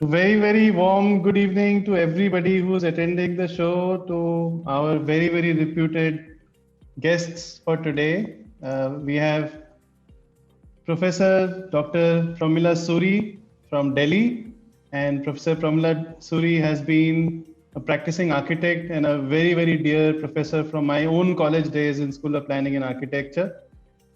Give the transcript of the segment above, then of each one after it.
Very, very warm good evening to everybody who's attending the show, to our very, very reputed guests for today. We have Professor Dr. Pramila Suri from Delhi, and Professor Pramila Suri has been a practicing architect and a very, very dear professor from my own college days in School of Planning and Architecture.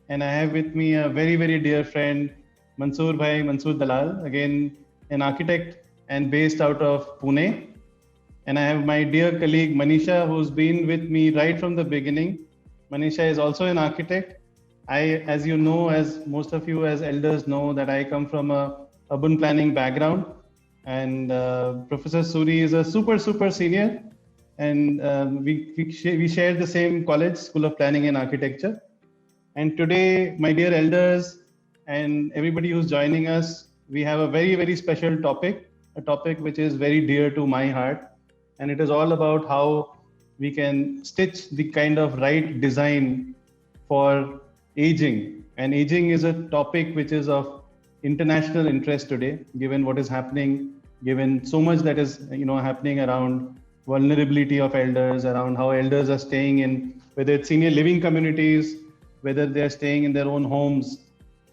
And I have with me a very, very dear friend, Mansoor Dalal, again, an architect and based out of Pune. And I have my dear colleague Manisha, who's been with me right from the beginning. Manisha is also an architect. As you know, as most of you as elders know, that I come from a urban planning background, and Professor Suri is a super senior, and we share the same college, School of Planning and Architecture. And today, my dear elders and everybody who's joining us, we have a very, very special topic, a topic which is very dear to my heart. And it is all about how we can stitch the kind of right design for aging. And aging is a topic which is of international interest today, given what is happening, given so much that is happening around vulnerability of elders, around how elders are staying in, whether it's senior living communities, whether they're staying in their own homes.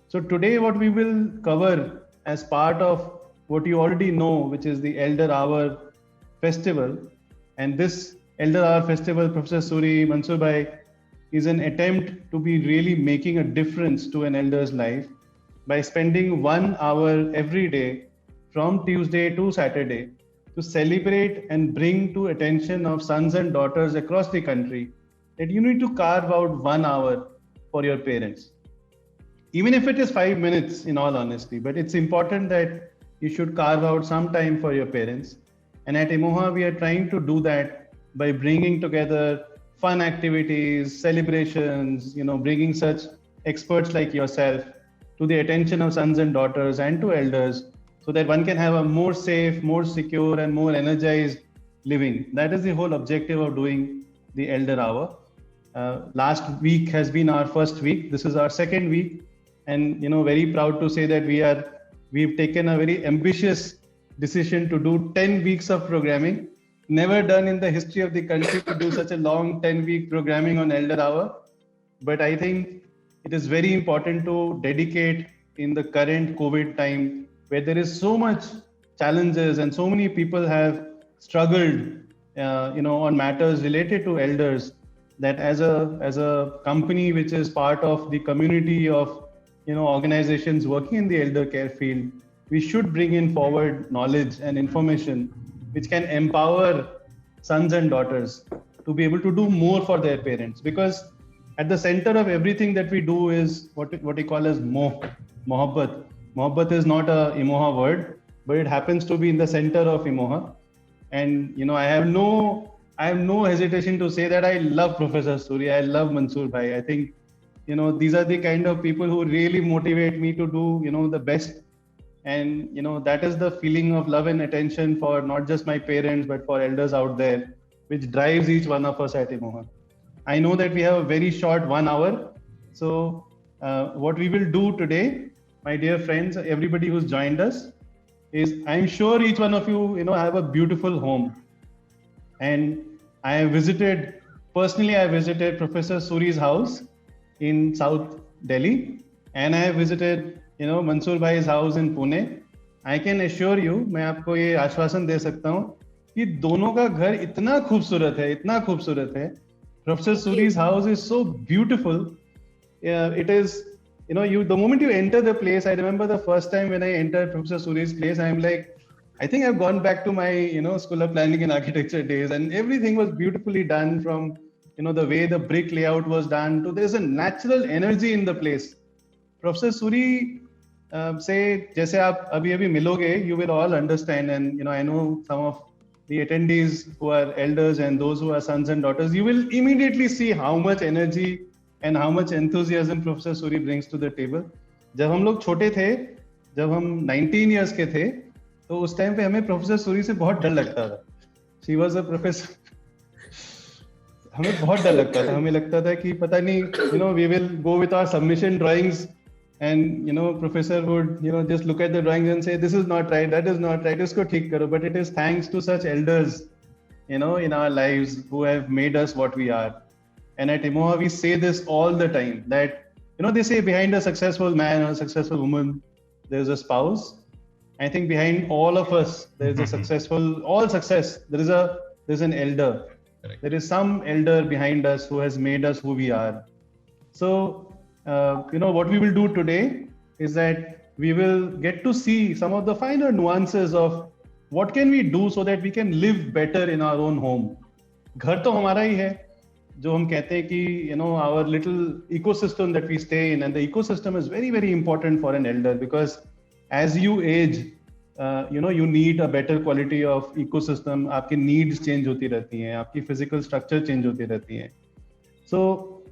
So today what we will cover as part of what you already know, which is the Elder Hour Festival. And this Elder Hour Festival, Professor Suri, Mansoor Bhai, is an attempt to be really making a difference to an elder's life by spending 1 hour every day from Tuesday to Saturday to celebrate and bring to attention of sons and daughters across the country that you need to carve out 1 hour for your parents. Even if it is 5 minutes, in all honesty, but it's important that you should carve out some time for your parents. And at Emoha, we are trying to do that by bringing together fun activities, celebrations, bringing such experts like yourself to the attention of sons and daughters and to elders, so that one can have a more safe, more secure, and more energized living. That is the whole objective of doing the Elder Hour. Last week has been our first week. This is our second week, and very proud to say that we've taken a very ambitious decision to do 10 weeks of programming. Never done in the history of the country to do such a long 10-week programming on Elder Hour. But I think it is very important to dedicate in the current COVID time, where there is so much challenges and so many people have struggled, on matters related to elders, that as a company which is part of the community of organizations working in the elder care field, we should bring in forward knowledge and information which can empower sons and daughters to be able to do more for their parents. Because at the center of everything that we do is what we call as mohabbat. Mohabbat is not a Emoha word, but it happens to be in the center of Emoha. And I have no hesitation to say that I love Professor Suri. I love Mansoor Bhai. I think these are the kind of people who really motivate me to do the best. And that is the feeling of love and attention for not just my parents but for elders out there, which drives each one of us at Emoha. I know that we have a very short 1 hour. So what we will do today, my dear friends, everybody who's joined us, is I'm sure each one of you have a beautiful home. And I visited Professor Suri's house in South Delhi, and I visited Mansoor Bhai's house in Pune. I can assure you, मैं आपको ये आश्वासन दे सकता हूँ कि दोनों का घर इतना खूबसूरत है. Professor Suri's house is so beautiful. It is, the moment you enter the place, I remember the first time when I entered Professor Suri's place, I'm like, I think I've gone back to my, School of Planning and Architecture days, and everything was beautifully done, from, the way the brick layout was done to there's a natural energy in the place. Professor Suri say, जैसे आप अभी मिलोगे, you will all understand, and I know some of the attendees who are elders and those who are sons and daughters, you will immediately see how much energy and how much enthusiasm Professor Suri brings to the table. जब हम लोग छोटे थे, जब हम 19 years के थे, तो उस टाइम पे हमें प्रोफेसर सूरी से बहुत डर लगता था. She was a professor. हमें बहुत डर लगता था. हमें लगता था कि पता नहीं, we will go with our submission drawings And professor would just look at the drawings and say, this is not right, that is not right, isko theek karo. But it is thanks to such elders in our lives who have made us what we are. And at Imoha we say this all the time, that they say behind a successful man or a successful woman there's a spouse. I think behind all of us there's a all success, there's an elder. Correct. There is some elder behind us who has made us who we are. So what we will do today is that we will get to see some of the finer nuances of what can we do so that we can live better in our own home. घर तो हमारा ही है, जो हम कहते हैं कि our little ecosystem that we stay in, and the ecosystem is very very important for an elder, because as you age you need a better quality of ecosystem. आपकी needs change होती रहती हैं, आपकी physical structure change होती रहती हैं. So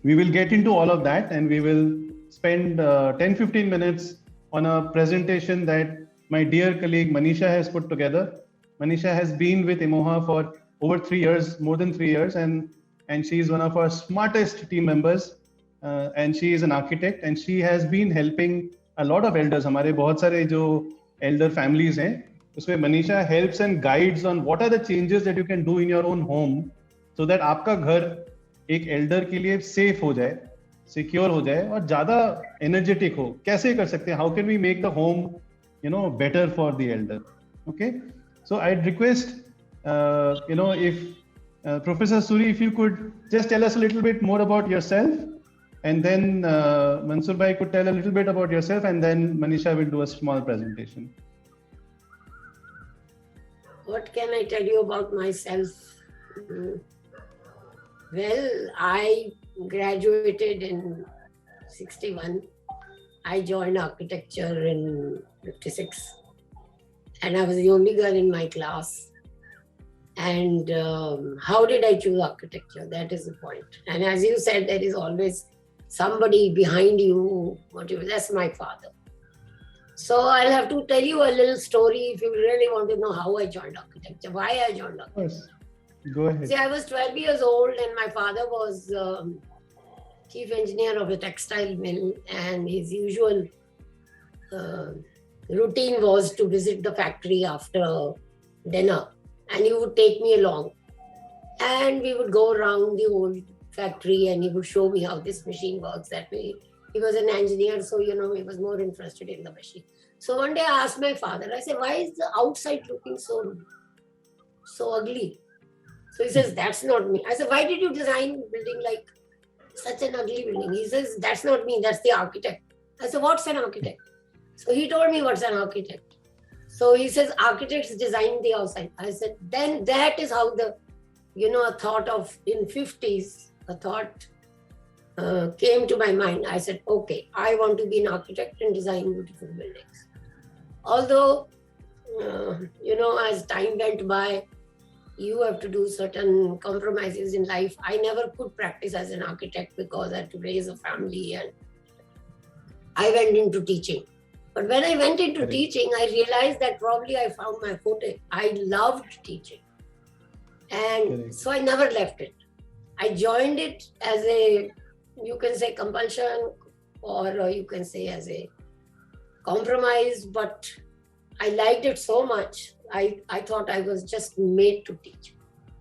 we will get into all of that, and we will spend 10-15 minutes on a presentation that my dear colleague Manisha has put together. Manisha has been with Imoha for over 3 years, more than 3 years, and she is one of our smartest team members, and she is an architect, and she has been helping a lot of elders. हमारे बहुत सारे जो elder families हैं, उसमें Manisha helps and guides on what are the changes that you can do in your own home so that आपका घर एक Elder के लिए सेफ हो जाए, सिक्योर हो जाए और ज्यादा एनर्जेटिक हो. कैसे कर सकते हैं? How can we make the home better for the elder? Okay, so I'd request if Professor Suri, if you could just tell us a little bit more about yourself, and then Mansoor bhai could tell a little bit about yourself, and then Manisha will do a small presentation. What can I tell you about myself? Well, I graduated in 61. I joined architecture in 56. And I was the only girl in my class. And how did I choose architecture? That is the point. And as you said, there is always somebody behind you. That's my father. So I'll have to tell you a little story if you really want to know how I joined architecture, why I joined architecture. Go ahead. See, I was 12 years old and my father was chief engineer of a textile mill, and his usual routine was to visit the factory after dinner, and he would take me along. And we would go around the whole factory and he would show me how this machine works, that way. He was an engineer, so he was more interested in the machine. So one day I asked my father, I said, why is the outside looking so ugly? So he says, that's not me. I said, why did you design building like such an ugly building? He says, that's not me, that's the architect. I said, what's an architect? So he told me what's an architect. So he says, architects design the outside. I said, then that is how the, a thought of, in 50s, a thought came to my mind. I said, okay, I want to be an architect and design beautiful buildings. Although, as time went by, you have to do certain compromises in life. I never could practice as an architect because I had to raise a family, and I went into teaching. But when I went into teaching, I realized that probably I found my forte. I loved teaching. And so I never left it. I joined it as a, you can say compulsion, or you can say as a compromise, but I liked it so much. I thought I was just made to teach.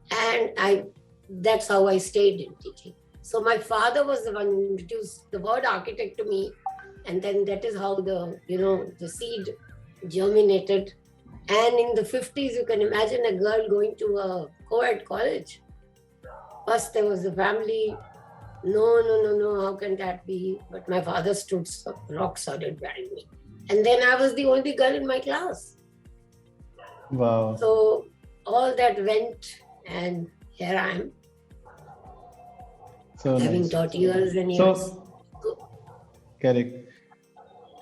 And that's how I stayed in teaching. So my father was the one who introduced the word architect to me. And then that is how the seed germinated. And in the 50s, you can imagine a girl going to a co-ed college. First there was the family. No, how can that be? But my father stood rock solid behind me. And then I was the only girl in my class. Wow. So all that went, and here I am. So having taught years and years. Correct.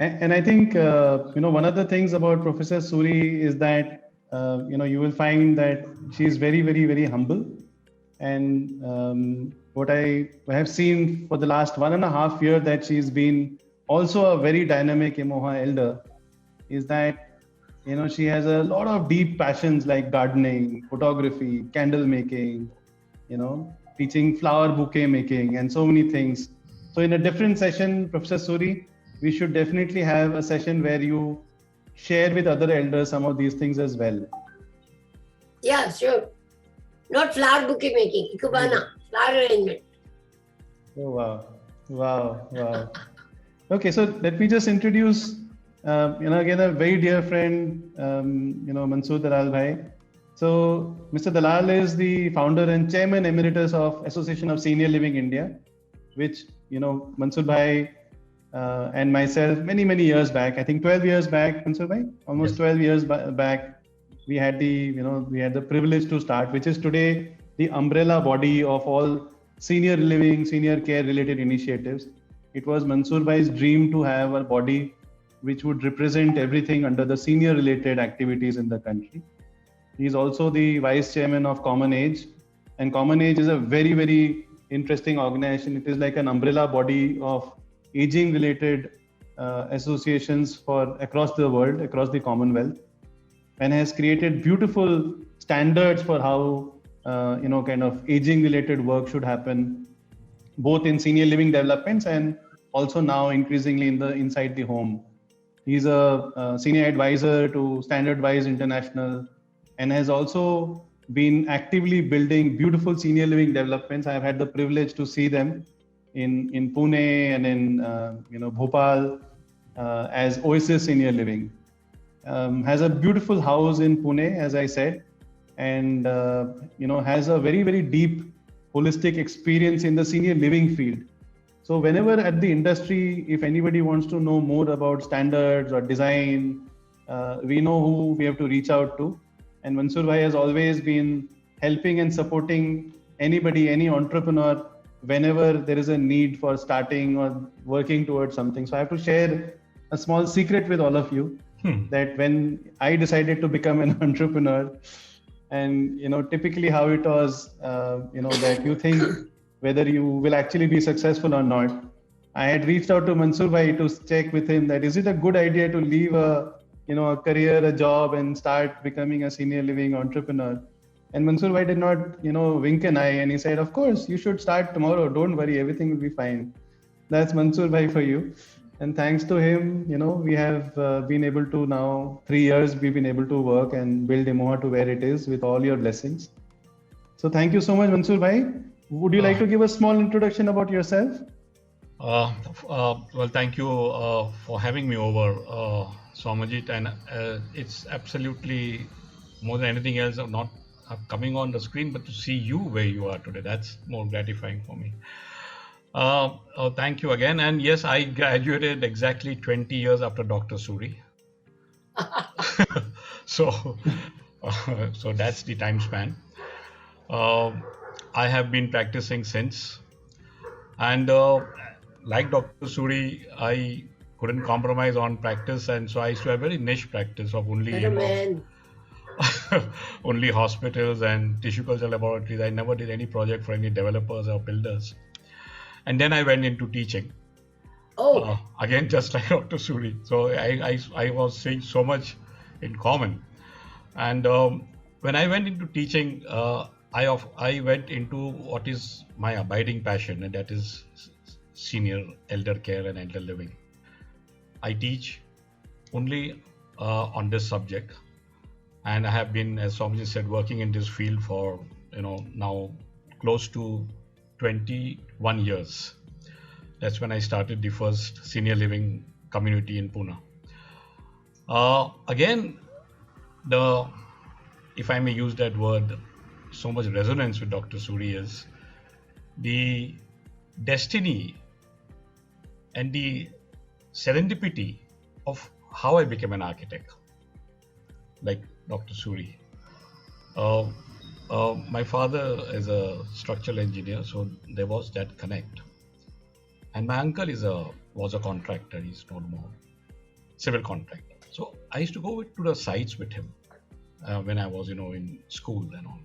And I think, one of the things about Professor Suri is that, you will find that she is very, very, very humble. And what I have seen for the last 1.5 years that she's been also a very dynamic Imoha elder is that, she has a lot of deep passions like gardening, photography, candle making, teaching flower bouquet making, and so many things. So in a different session, Professor Suri, we should definitely have a session where you share with other elders some of these things as well. Yeah, sure. Not flower bouquet making, ikebana, flower arrangement. Oh, wow. Wow. Wow. Okay, so let me just introduce, again, a very dear friend, Mansoor Dalal Bhai. So, Mr. Dalal is the founder and chairman emeritus of Association of Senior Living India, which, Mansoor Bhai and myself, many years back, I think 12 years back, Mansoor Bhai, almost Yes. 12 years back, we had the privilege to start, which is today the umbrella body of all senior living, senior care related initiatives. It was Mansoor Bhai's dream to have a body which would represent everything under the senior related activities in the country. He's also the vice chairman of Common Age, and Common Age is a very interesting organization. It is like an umbrella body of aging related associations for across the world, across the Commonwealth, and has created beautiful standards for how kind of aging related work should happen, both in senior living developments and also now increasingly inside the home. He's a senior advisor to Standardwise International and has also been actively building beautiful senior living developments. I've had the privilege to see them in Pune and in Bhopal as Oasis Senior Living. Has a beautiful house in Pune, as I said, and has a very deep holistic experience in the senior living field. So whenever at the industry, if anybody wants to know more about standards or design, we know who we have to reach out to. And Mansoor Bhai has always been helping and supporting anybody, any entrepreneur, whenever there is a need for starting or working towards something. So I have to share a small secret with all of you that when I decided to become an entrepreneur, and typically how it was, that you think whether you will actually be successful or not. I had reached out to Mansoor Bhai to check with him that is it a good idea to leave a career, a job, and start becoming a senior living entrepreneur. And Mansoor Bhai did not, wink an eye, and he said, "Of course, you should start tomorrow. Don't worry, everything will be fine." That's Mansoor Bhai for you. And thanks to him, we have been able to now 3 years we've been able to work and build Emoha to where it is with all your blessings. So thank you so much, Mansoor Bhai. Would you like to give a small introduction about yourself? Well, thank you for having me over, Swamajit, and it's absolutely more than anything else not coming on the screen, but to see you where you are today. That's more gratifying for me. Thank you again. And yes, I graduated exactly 20 years after Dr. Suri. So that's the time span. I have been practicing since, and like Dr. Suri, I couldn't compromise on practice, and so I used to have very niche practice of only only hospitals and tissue culture laboratories. I never did any project for any developers or builders. And then I went into teaching. Again, just like Dr. Suri. So I was seeing so much in common. And when I went into teaching, I went into what is my abiding passion, and that is senior elder care and elder living. I teach only on this subject, and I have been, as Swamiji said, working in this field for now close to 21 years. That's when I started the first senior living community in Pune. Again, if I may use that word, so much resonance with Dr. Suri is the destiny and the serendipity of how I became an architect, like Dr. Suri. My father is a structural engineer, so there was that connect. And my uncle was a contractor. He's no more civil contractor. So I used to go to the sites with him when I was, in school and all.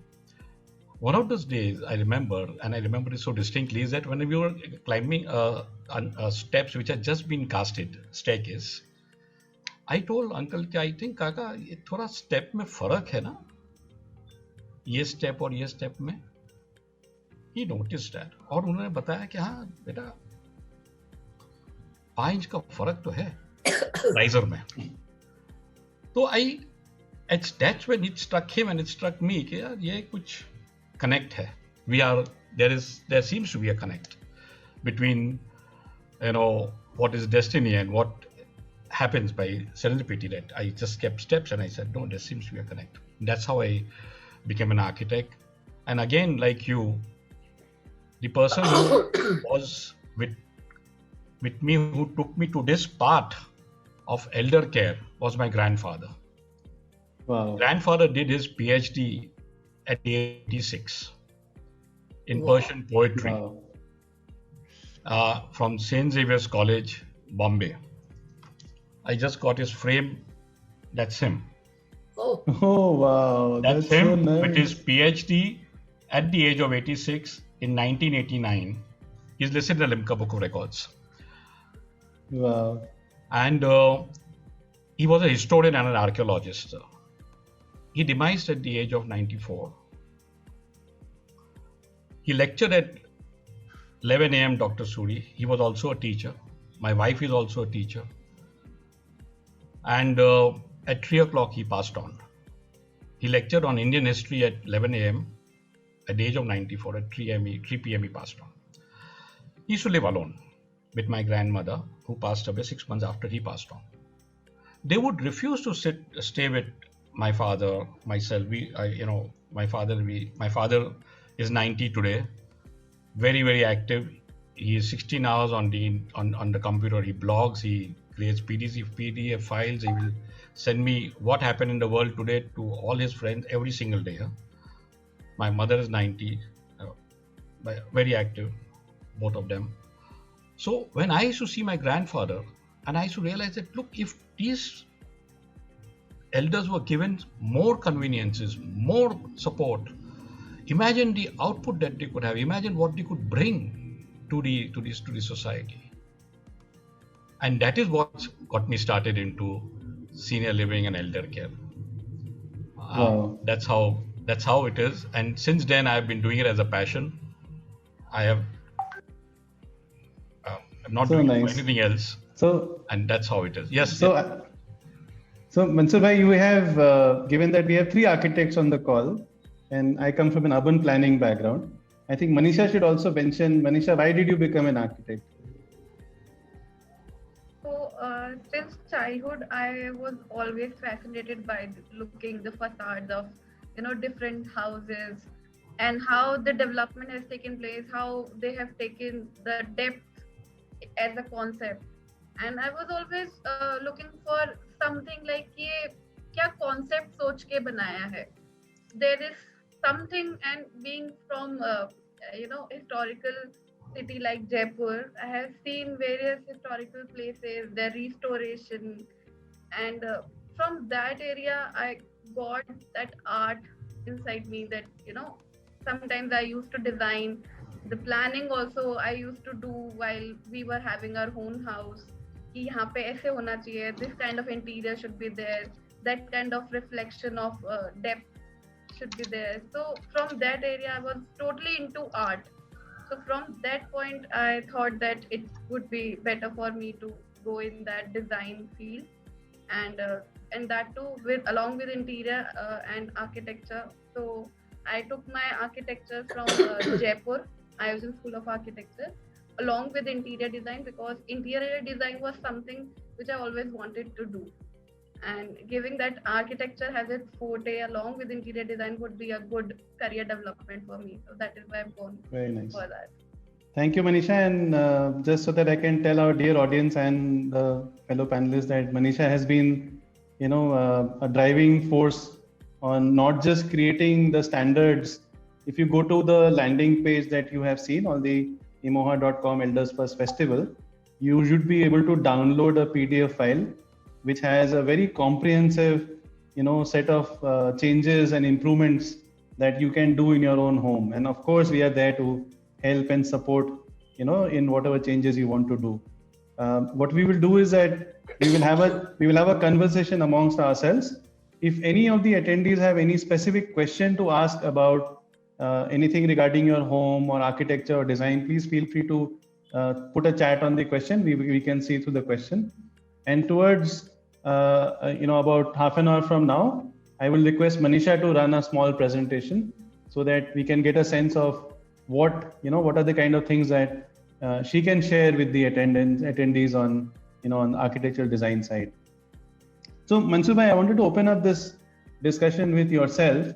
One of those days I remember, and I remember it so distinctly, is that when we were climbing steps which had just been casted, staircase, I told uncle, I think काका ये थोड़ा step में फर्क है ना, ये step और ये step में. He noticed that, और उन्होंने बताया कि हाँ बेटा, 5 इंच का फर्क तो है राइजर में. तो that's when it struck him and it struck me कि यार ये कुछ connect है. There seems to be a connect between, what is destiny and what happens by serendipity. That I just kept steps and I said, no, there seems to be a connect. That's how I became an architect. And again, like you, the person who was with me, who took me to this part of elder care, was my grandfather. Wow. Grandfather did his PhD at 86 in Persian poetry. Wow. From St. Xavier's College, Bombay. I just got his frame. That's him. Oh, Wow. That's so him nice. with his PhD at the age of 86 in 1989. He's listed in the Limca Book of Records. Wow. And he was a historian and an archaeologist. He demised at the age of 94. He lectured at 11 a.m. Dr. Suri. He was also a teacher. My wife is also a teacher. And at 3 o'clock, he passed on. He lectured on Indian history at 11 a.m. at the age of 94. At 3 p.m. he passed on. He used to live alone with my grandmother, who passed away 6 months after he passed on. They would refuse to stay with my father, myself. My father is 90 today, very, very active. He is 16 hours on the computer. He blogs, he creates PDF files. He will send me what happened in the world today to all his friends every single day. My mother is 90, very active, both of them. So when I used to see my grandfather, and I used to realize that, look, if these elders were given more conveniences, more support, imagine the output that they could have. Imagine what they could bring to the society. And that is what got me started into senior living and elder care. Wow. That's how it is. And since then, I've been doing it as a passion. I have. I'm not doing anything else. And that's how it is. Yes. So Mansoor bhai, you have given that we have 3 architects on the call, and I come from an urban planning background. I think Manisha should also mention. Manisha, why did you become an architect? So since childhood, I was always fascinated by looking the facades of different houses and how the development has taken place, how they have taken the depth as a concept. And I was always looking for something like ये क्या concept सोच के बनाया है. There is something, and being from historical city like Jaipur, I have seen various historical places, their restoration, and from that area I got that art inside me that sometimes I used to design. The planning also I used to do while we were having our own house. कि यहाँ पे ऐसे होना चाहिए, this kind of interior should be there, that kind of reflection of depth should be there. So from that area I was totally into art. So from that point I thought that it would be better for me to go in that design field, and that too along with interior and architecture. So I took my architecture from Jaipur. I was in School of Architecture along with interior design, because interior design was something which I always wanted to do, and giving that architecture has its forte along with interior design would be a good career development for me. So that is why I've gone for that. Thank you, Manisha. And just so that I can tell our dear audience and the fellow panelists that Manisha has been, a driving force on not just creating the standards. If you go to the landing page that you have seen on the imoha.com Elders First Festival, you should be able to download a PDF file which has a very comprehensive, set of changes and improvements that you can do in your own home. And of course, we are there to help and support, in whatever changes you want to do. What we will do is that we will have a conversation amongst ourselves. If any of the attendees have any specific question to ask about anything regarding your home or architecture or design, please feel free to put a chat on the question. We can see through the question. And towards about half an hour from now, I will request Manisha to run a small presentation so that we can get a sense of what are the kind of things that she can share with the attendees on on the architectural design side. So Mansoor bhai, I wanted to open up this discussion with yourself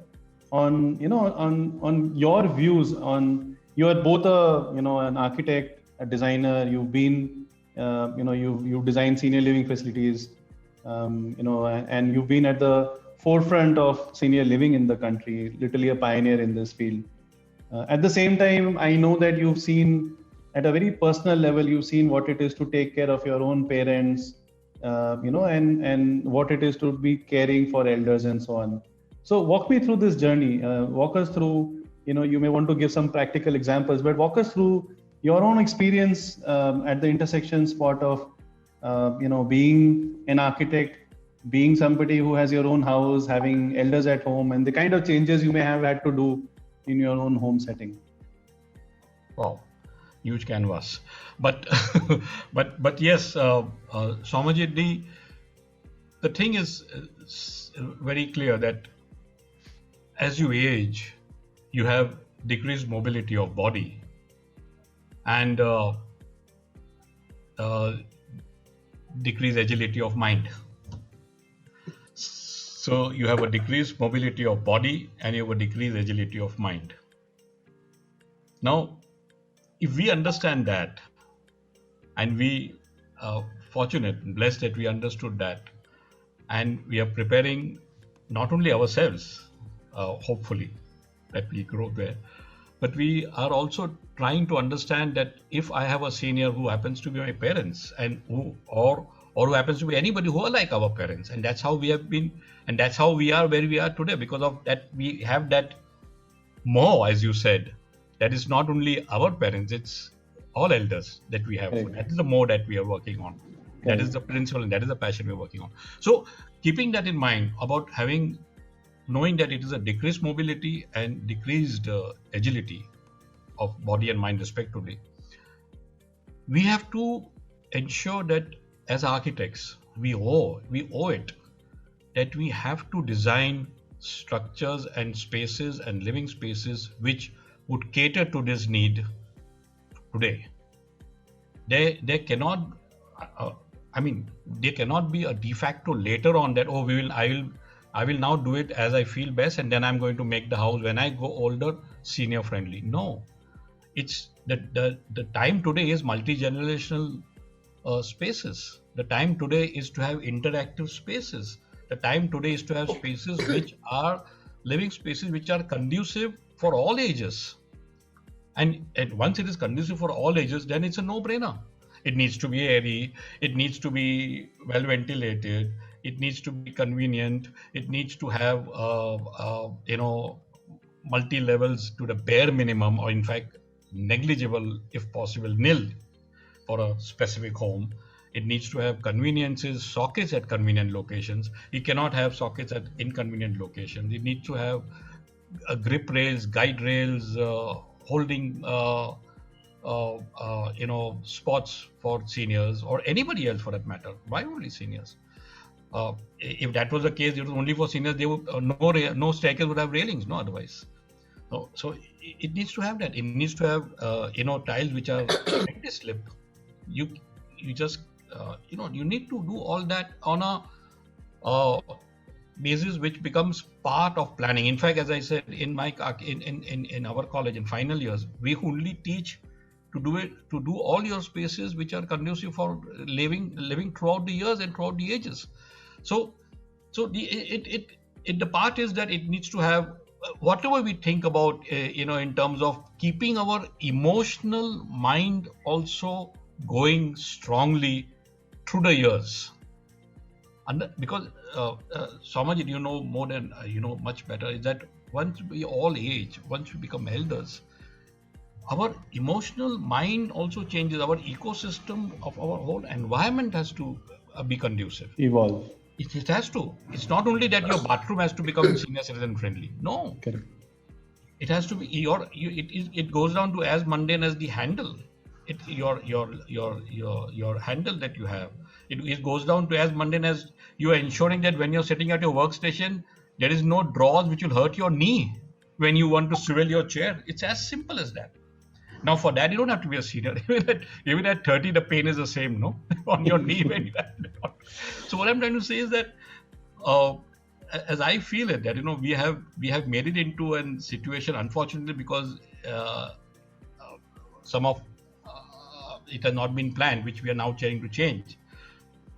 on on your views on. You are both an architect, a designer. You've been you've designed senior living facilities, and you've been at the forefront of senior living in the country, literally a pioneer in this field. At the same time, I know that you've seen at a very personal level, you've seen what it is to take care of your own parents, and what it is to be caring for elders and so on. So walk me through this journey. Walk us through, you may want to give some practical examples, but walk us through your own experience at the intersection spot of, being an architect, being somebody who has your own house, having elders at home, and the kind of changes you may have had to do in your own home setting. Wow, huge canvas. But but yes, Somajit, the thing is very clear that as you age, you have decreased mobility of body and decreased agility of mind. So you have a decreased mobility of body and you have a decreased agility of mind. Now, if we understand that, and we are fortunate and blessed that we understood that, and we are preparing not only ourselves, hopefully, that we grow there, but we are also trying to understand that if I have a senior who happens to be my parents, and or who happens to be anybody who are like our parents, and that's how we have been, and that's how we are where we are today, because of that we have that more, as you said, that is not only our parents, it's all elders that we have. Right. That is the more that we are working on. Right. That is the principle and that is the passion we're working on. So keeping that in mind about knowing that it is a decreased mobility and decreased agility of body and mind respectively, we have to ensure that as architects, we owe it that we have to design structures and spaces and living spaces which would cater to this need today. There cannot, there cannot be a de facto later on that I will now do it as I feel best, and then I'm going to make the house when I go older senior friendly. No, it's the time today is multi-generational spaces. The time today is to have interactive spaces. The time today is to have spaces which are living spaces which are conducive for all ages. And once it is conducive for all ages, then it's a no-brainer. It needs to be airy, it needs to be well ventilated, it needs to be convenient, it needs to have multi-levels to the bare minimum, or in fact negligible if possible, nil for a specific home. It needs to have conveniences, sockets at convenient locations. You cannot have sockets at inconvenient locations. It needs to have grip rails, guide rails, holding spots for seniors or anybody else for that matter. Why only seniors? If that was the case, it was only for seniors. They would no staircase would have railings, no otherwise. So it needs to have that. It needs to have tiles which are anti-slip. You just you need to do all that on a basis which becomes part of planning. In fact, as I said, in our college in final years, we only teach to do all your spaces which are conducive for living throughout the years and throughout the ages. So the part is that it needs to have whatever we think about, in terms of keeping our emotional mind also going strongly through the years. And because Somajit, more than much better, is that once we all age, once we become elders, our emotional mind also changes. Our ecosystem of our whole environment has to be conducive. Evolve. It has to. It's not only that your bathroom has to become senior citizen friendly. No. Correct. It has to be it goes down to as mundane as the handle. your handle that you have. It goes down to as mundane as you are ensuring that when you're sitting at your workstation, there is no drawers which will hurt your knee when you want to swivel your chair. It's as simple as that. Now, for that, you don't have to be a senior. Even at 30, the pain is the same, no? On your knee when you have. So what I'm trying to say is that, as I feel it, that we have made it into a situation, unfortunately, because some of it has not been planned, which we are now trying to change.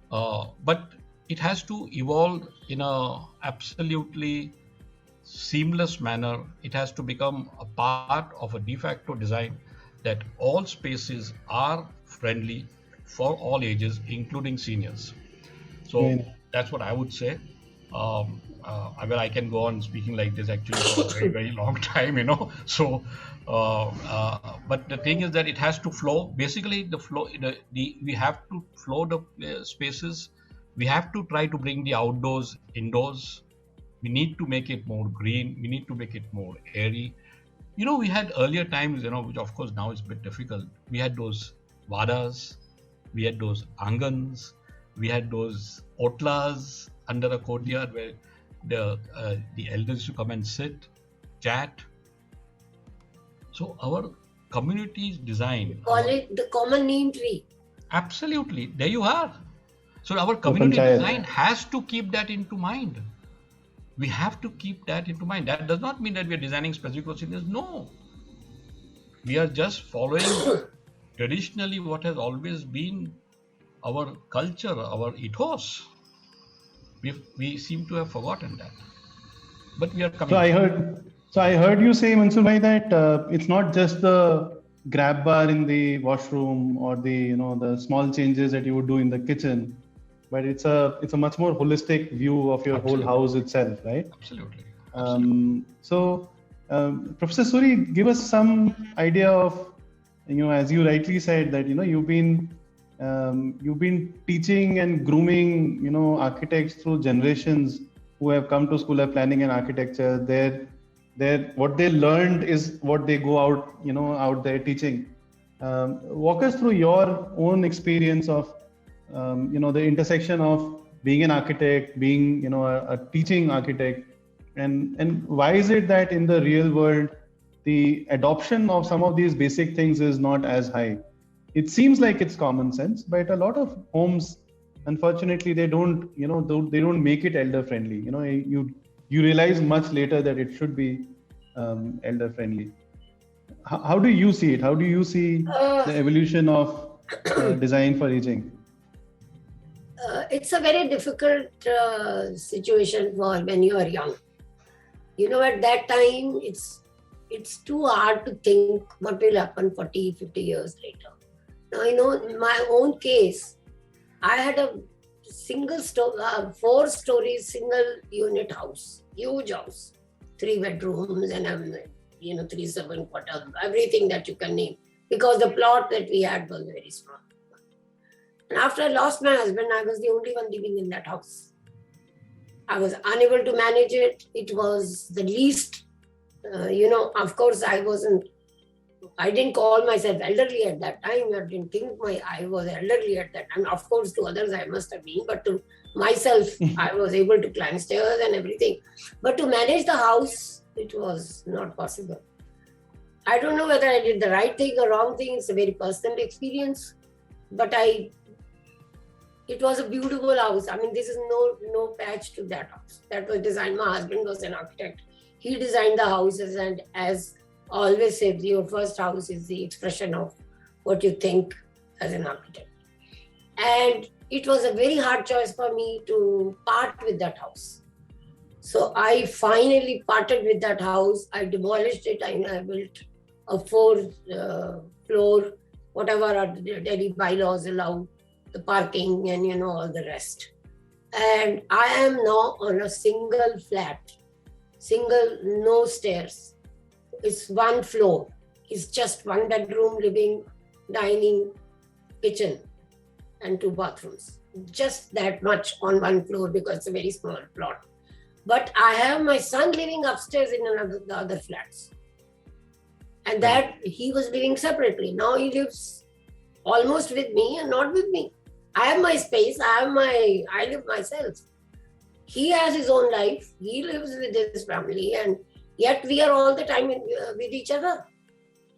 But it has to evolve in a absolutely seamless manner. It has to become a part of a de facto design that all spaces are friendly for all ages, including seniors. So that's what I would say. I can go on speaking like this actually for a very, very long time, So, but the thing is that it has to flow. Basically, the flow. We have to flow the spaces. We have to try to bring the outdoors indoors. We need to make it more green. We need to make it more airy. We had earlier times, which of course now is a bit difficult. We had those vadas, we had those angans, we had those otlas under a courtyard where the elders used to come and sit, chat. So our community's design. Call it the common neem tree. Absolutely. There you are. So our community design has to keep that into mind. We have to keep that into mind. That does not mean that we are designing specific for seniors. No. We are just following traditionally what has always been our culture, our ethos. We seem to have forgotten that. But we are coming. So I heard you say, Mansoor bhai, that it's not just the grab bar in the washroom or the the small changes that you would do in the kitchen, but it's a much more holistic view of your whole house itself, right? Absolutely. So, Professor Suri, give us some idea of, as you rightly said, that you've been teaching and grooming, architects through generations who have come to School of Planning and Architecture. What they learned is what they go out, out there teaching. Walk us through your own experience of, the intersection of being an architect, being, a teaching architect, and why is it that in the real world, the adoption of some of these basic things is not as high? It seems like it's common sense, but a lot of homes, unfortunately, they don't make it elder friendly. You realize much later that it should be elder friendly. How do you see it? How do you see the evolution of design for aging? It's a very difficult situation for when you are young. At that time, it's too hard to think what will happen 40, 50 years later. Now, in my own case, I had a single 4-story single unit house, huge house, 3 bedrooms and 3 7-quarters, everything that you can name, because the plot that we had was very small. And after I lost my husband, I was the only one living in that house. I was unable to manage it. It was the least, of course, I didn't call myself elderly at that time. I didn't think I was elderly at that time. Of course, to others, I must have been, but to myself, I was able to climb stairs and everything. But to manage the house, it was not possible. I don't know whether I did the right thing or wrong thing. It's a very personal experience, but it was a beautiful house. I mean, this is no patch to that house. That was designed. My husband was an architect. He designed the houses, and as always said, your first house is the expression of what you think as an architect. And it was a very hard choice for me to part with that house. So I finally parted with that house. I demolished it. I built a 4-floor, whatever our Delhi bylaws allow, the parking and all the rest. And I am now on a single flat, no stairs. It's 1 floor. It's just 1 bedroom, living, dining, kitchen, and 2 bathrooms. Just that much on 1 floor because it's a very small plot. But I have my son living upstairs in the other flats. And that he was living separately. Now he lives almost with me and not with me. I have my space, I live myself. He has his own life, he lives with his family, and yet we are all the time with each other.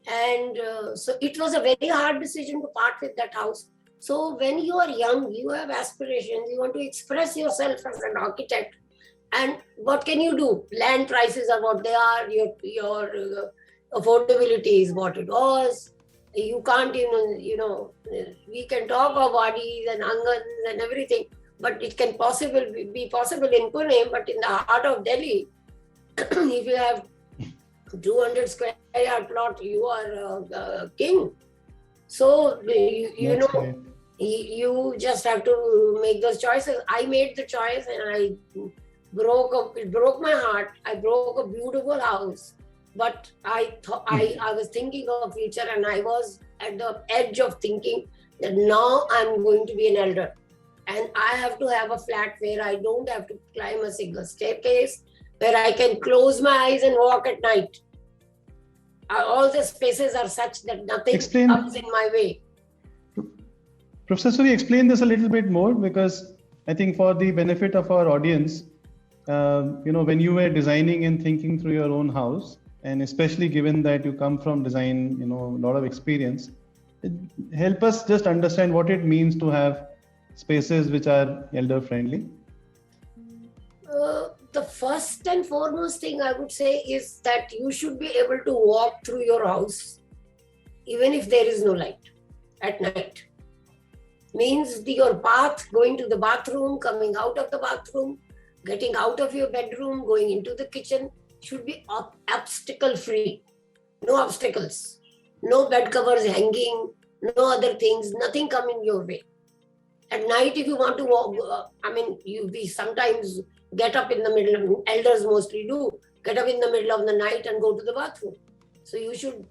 And so it was a very hard decision to part with that house. So when you are young, you have aspirations, you want to express yourself as an architect. And what can you do? Land prices are what they are, your affordability is what it was. You can't, we can talk of wadis and angans and everything, but it can be possible in Pune, but in the heart of Delhi, if you have 200 square yard plot, you are king. So, you just have to make those choices. I made the choice and it broke my heart. I broke a beautiful house. But I was thinking of future, and I was at the edge of thinking that now I'm going to be an elder. And I have to have a flat where I don't have to climb a single staircase, where I can close my eyes and walk at night. All the spaces are such that nothing comes in my way. Professor Suri, explain this a little bit more, because I think for the benefit of our audience, when you were designing and thinking through your own house, and especially given that you come from design, a lot of experience, help us just understand what it means to have spaces which are elder friendly. The first and foremost thing I would say is that you should be able to walk through your house even if there is no light at night. Means your path, going to the bathroom, coming out of the bathroom, getting out of your bedroom, going into the kitchen, should be obstacle free. No obstacles, no bed covers hanging, no other things, nothing come in your way. At night, if you want to walk, we sometimes get up in the middle, elders mostly do, get up in the middle of the night and go to the bathroom. So you should,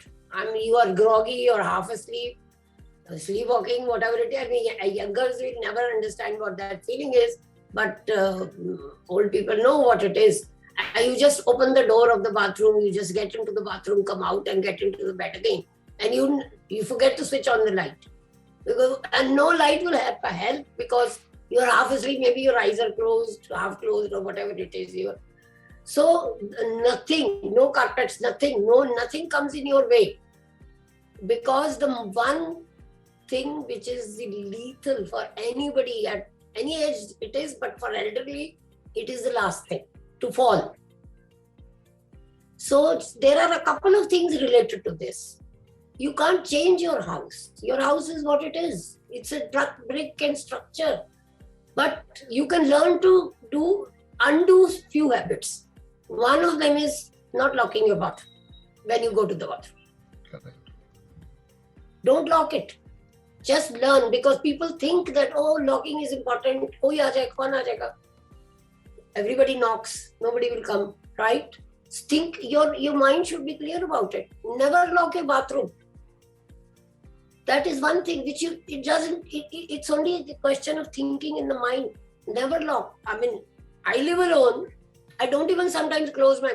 you are groggy or half asleep, sleepwalking, whatever it is. Youngers will never understand what that feeling is, but old people know what it is. You just open the door of the bathroom, you just get into the bathroom, come out and get into the bed again. And you forget to switch on the light. And no light will help because you're half asleep, maybe your eyes are closed, half closed or whatever it is. So nothing, no carpets, nothing comes in your way. Because the one thing which is lethal for anybody at any age it is, but for elderly, it is the last thing, to fall. So there are a couple of things related to this. You can't change your house. Your house is what it is. It's a brick and structure. But you can learn to undo few habits. One of them is not locking your bathroom when you go to the bathroom. Correct. Don't lock it. Just learn, because people think that, locking is important. Koi aa jayega, kaun aa jayega. Everybody knocks, nobody will come, right? Think your mind should be clear about it. Never lock your bathroom. That is one thing which it's only the question of thinking in the mind. Never lock. I live alone. I don't even sometimes close my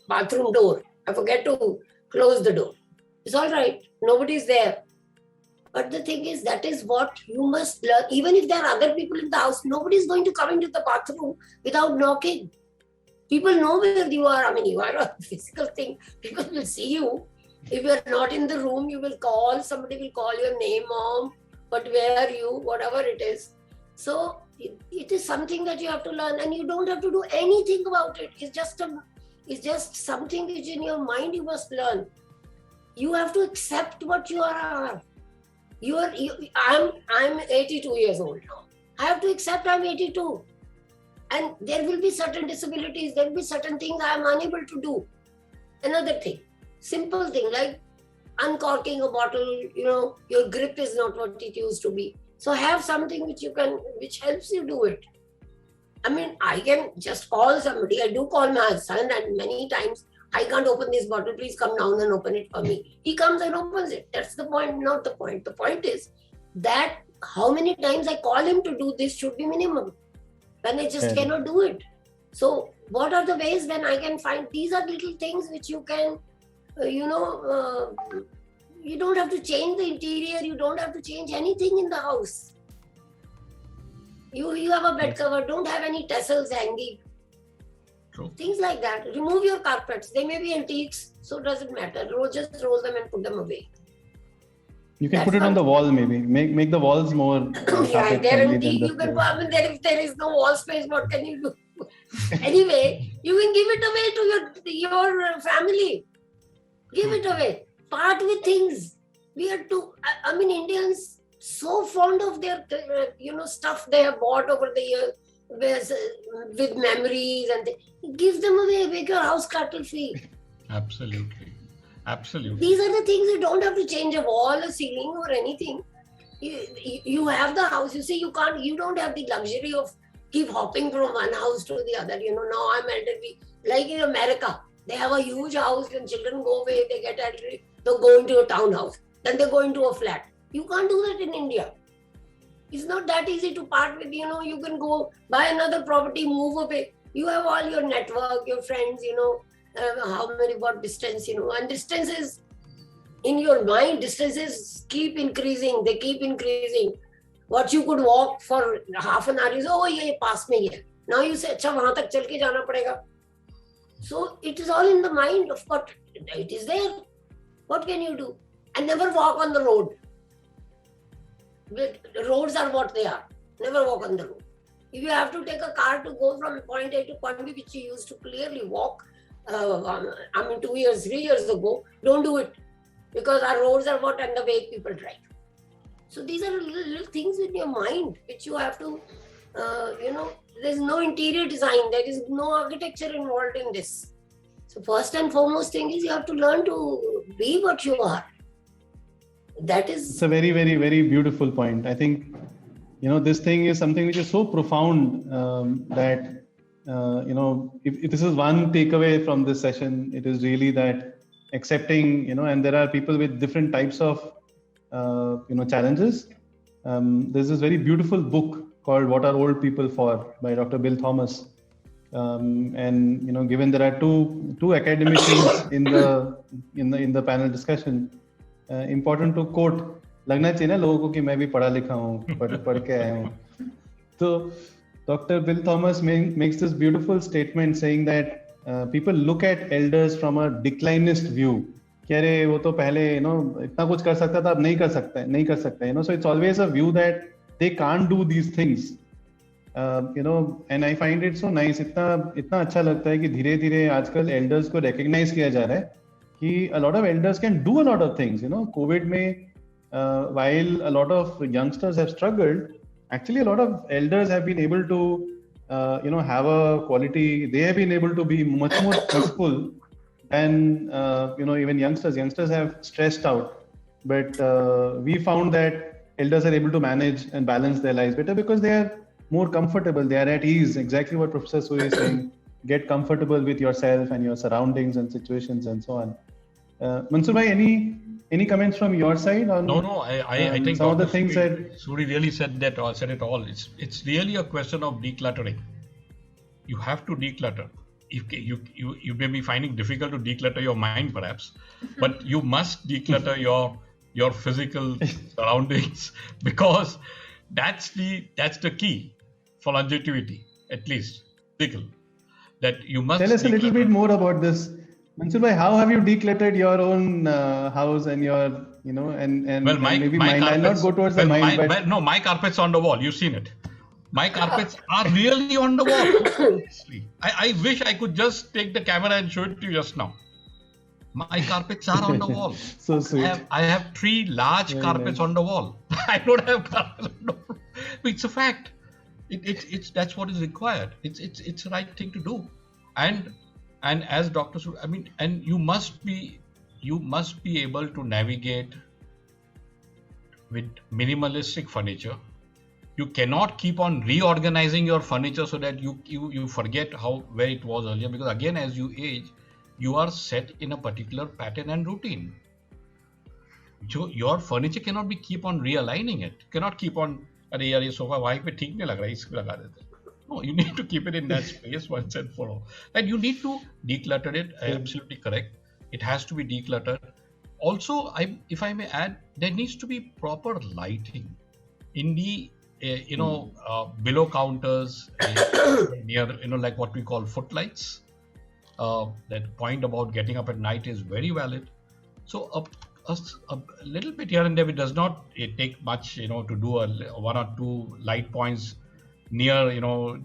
bathroom door. I forget to close the door. It's all right. Nobody's there. But the thing is, that is what you must learn. Even if there are other people in the house, nobody is going to come into the bathroom without knocking. People know where you are. You are a physical thing. People will see you. If you are not in the room, you will call. Somebody will call your name, Mom. But where are you? Whatever it is. So it is something that you have to learn, and you don't have to do anything about it. It's just something which in your mind you must learn. You have to accept what you are. I'm 82 years old now. I have to accept I'm 82. And there will be certain disabilities, there will be certain things I am unable to do. Another thing, simple thing like uncorking a bottle, your grip is not what it used to be. So have something which helps you do it. I can just call somebody. I do call my son, and many times, I can't open this bottle, please come down and open it for me. He comes and opens it. That's the point, not the point. The point is that how many times I call him to do this should be minimum. When I just cannot do it. So what are the ways when I can find, these are little things which you can, You don't have to change the interior. You don't have to change anything in the house. You have a bed cover. Don't have any tassels hanging. True. Things like that. Remove your carpets. They may be antiques, so it doesn't matter. Just roll them and put them away. You can put it on the wall, maybe. Make the walls more. Yeah, I guarantee you can. I mean, if there is no wall space, what can you do? Anyway, you can give it away to your family. Give it away. Part with things. We are too. I mean, Indians so fond of their stuff they have bought over the years with memories, and give them away. Make your house clutter free. Absolutely. These are the things. You don't have to change a wall, a ceiling, or anything. You have the house. You see, you don't have the luxury of keep hopping from one house to the other. Now I'm elderly. Like in America, they have a huge house. When children go away, they get elderly. They go into a townhouse. Then they go into a flat. You can't do that in India. It's not that easy to part with. You can go buy another property, move away. You have all your network, your friends. What distance, and distances in your mind, distances keep increasing. They keep increasing. What you could walk for half an hour, you say, oh, ye pass mein hai. Now you say, acha, wahan tak chal ke jana padega. So it is all in the mind, of course. It is there. What can you do? And never walk on the road. The roads are what they are. Never walk on the road. If you have to take a car to go from point A to point B, which you used to clearly walk, 2 years, 3 years ago, don't do it. Because our roads are what and the way people drive. So these are little things in your mind which you have to, there's no interior design, there is no architecture involved in this. So first and foremost thing is you have to learn to be what you are. That is... It's a very, very, very beautiful point. I think, this thing is something which is so profound that, if this is one takeaway from this session, it is really that accepting, and there are people with different types of, challenges. There's this very beautiful book called What Are Old People For by Dr. Bill Thomas. And, given there are two academicians in the panel discussion, important to quote, लगना चाहिए ना लोगों को कि मैं भी पढ़ा लिखा हूँ, पढ़ के आया हूँ. So Dr. Bill Thomas makes this beautiful statement saying that people look at elders from a declinist view. कि अरे वो तो पहले इतना कुछ कर सकता था, अब नहीं कर सकता. So it's always a view that they can't do these things. And I find it so nice. इतना अच्छा लगता है कि धीरे-धीरे आजकल elders को recognize किया जा रहा है कि a lot of elders can do a lot of things. COVID में while a lot of youngsters have struggled, actually a lot of elders have been able to have a quality. They have been able to be much more peaceful than even youngsters. Youngsters have stressed out, but we found that elders are able to manage and balance their lives better because they are more comfortable. They are at ease. Exactly what Professor Suri is saying. Get comfortable with yourself and your surroundings and situations and so on. Mansoor bhai, any comments from your side on? No. I think some of the things that Suri really said it all. It's really a question of decluttering. You have to declutter. You may be finding difficult to declutter your mind, perhaps, but you must declutter your physical surroundings because that's the key for longevity, at least physical. That you must tell us a little bit more about this. Mansoor bhai, how have you decluttered your own house and your, and maybe mine? I'll not go towards the mind, but... No, my carpet's on the wall. You've seen it. My carpets are really on the wall. I wish I could just take the camera and show it to you just now. My carpets are on the wall. So sweet. I have 3 large carpets on the wall. I don't have carpets on the wall. It's a fact. It's that's what is required. It's the right thing to do. And as Dr. Suri, and you must be able to navigate with minimalistic furniture. You cannot keep on reorganizing your furniture so that you forget where it was earlier, because again, as you age, you are set in a particular pattern and routine. So your furniture cannot be keep on realigning it. You cannot keep on, अरे यार ये sofa वहीं पे ठीक नहीं लग रहा है, इसको लगा देते. No, you need to keep it in that space once and for all. And you need to declutter it. Absolutely correct. It has to be decluttered. also, if I may add, there needs to be proper lighting in the below counters, near like what we call footlights. That point about getting up at night is very valid. So a little bit here and there, it does not take much, to do one or two light points near,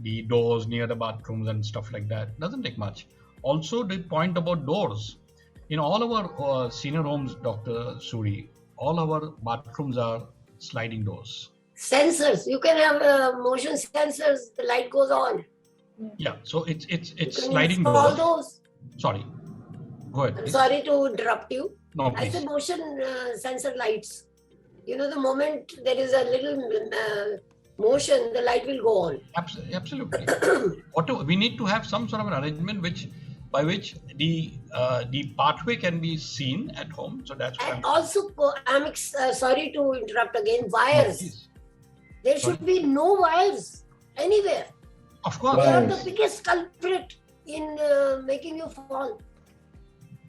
the doors, near the bathrooms and stuff like that. Doesn't take much. Also, the point about doors. In all our senior homes, Dr. Suri, all our bathrooms are sliding doors. Sensors. You can have motion sensors. The light goes on. Yeah. So it's sliding doors. Those. Sorry. Go ahead. I'm sorry to interrupt you. No, please. I said motion sensor lights. The moment there is a little motion, the light will go on. Absolutely. We need to have some sort of an arrangement by which the pathway can be seen at home. So that's what and also, I'm sorry to interrupt again. Wires. No, there should be no wires anywhere. Of course. They are the biggest culprit in making you fall.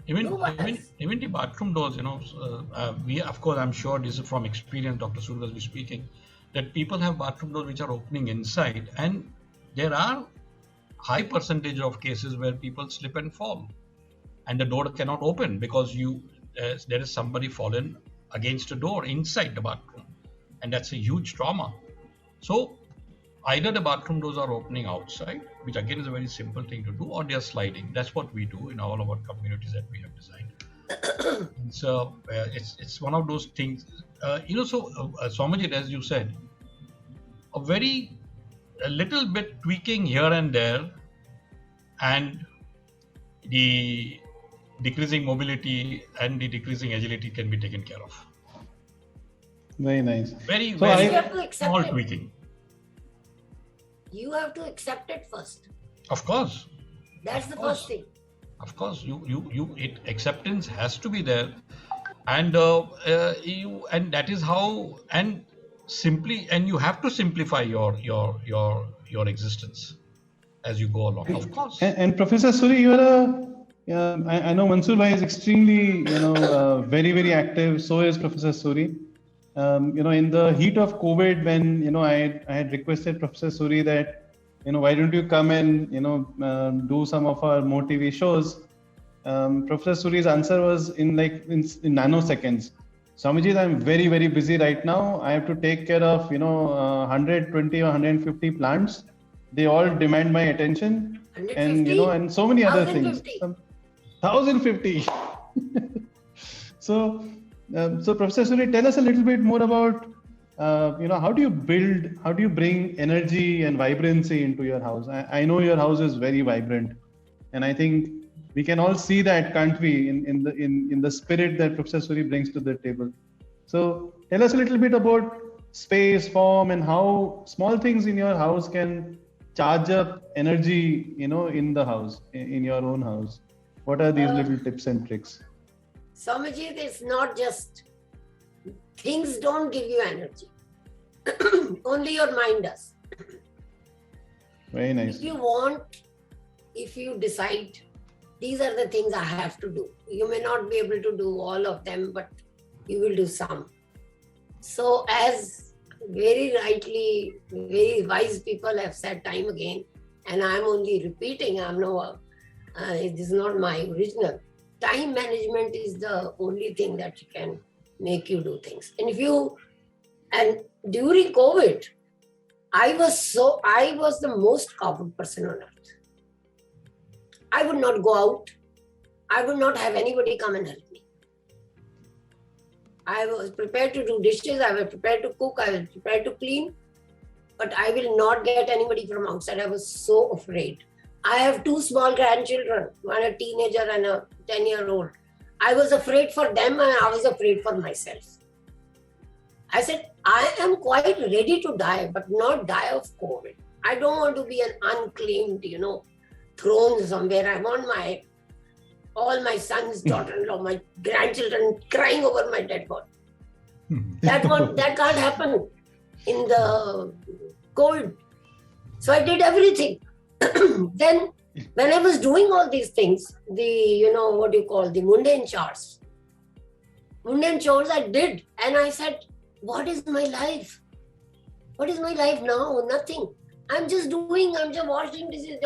Even the bathroom doors, we, of course, I'm sure this is from experience, Dr. Suri will be speaking, that people have bathroom doors which are opening inside, and there are high percentage of cases where people slip and fall, and the door cannot open because there is somebody fallen against a door inside the bathroom, and that's a huge trauma. So either the bathroom doors are opening outside, which again is a very simple thing to do, or they are sliding. That's what we do in all of our communities that we have designed. So it's one of those things. Swamijit, as you said, a little bit tweaking here and there, and the decreasing mobility and the decreasing agility can be taken care of. Very nice. Very small tweaking. You have to accept it first. Of course. That's the first thing. Of course, acceptance has to be there, and that is how, and you have to simplify your existence as you go along. Of course. And Professor Suri, I know Mansoor Bhai is extremely, very, very active. So is Professor Suri. In the heat of COVID, when I had requested Professor Suri that why don't you come and do some of our more TV shows, Professor Suri's answer was in nanoseconds. Swamijit, I'm very, very busy right now. I have to take care of 120 or 150 plants. They all demand my attention, 150? and so many other 1,050. things. 1,050. So Professor Suri, tell us a little bit more about how do you bring energy and vibrancy into your house? I know your house is very vibrant, and I think we can all see that, can't we, in the spirit that Professor Suri brings to the table. So tell us a little bit about space, form, and how small things in your house can charge up energy, in the house, in your own house. What are these little tips and tricks? Swamijit, it's not just things don't give you energy. Only your mind does. Very nice. If you decide, these are the things I have to do. You may not be able to do all of them, but you will do some. So as very rightly, very wise people have said time again, and I'm only repeating, this is not my original. Time management is the only thing that can make you do things. And during COVID, I was the most coward person on earth. I would not go out. I would not have anybody come and help me. I was prepared to do dishes. I was prepared to cook. I was prepared to clean. But I will not get anybody from outside. I was so afraid. I have 2 small grandchildren, one a teenager and a 10-year-old. I was afraid for them and I was afraid for myself. I said, I am quite ready to die, but not die of COVID. I don't want to be an unclaimed, thrown somewhere. I want all my sons, daughter-in-law, my grandchildren crying over my dead body. That can't happen in the COVID. So I did everything. Then when I was doing all these things, the mundane chores, mundane chores I did. And I said, what is my life? What is my life now? Nothing. I'm just washing dishes.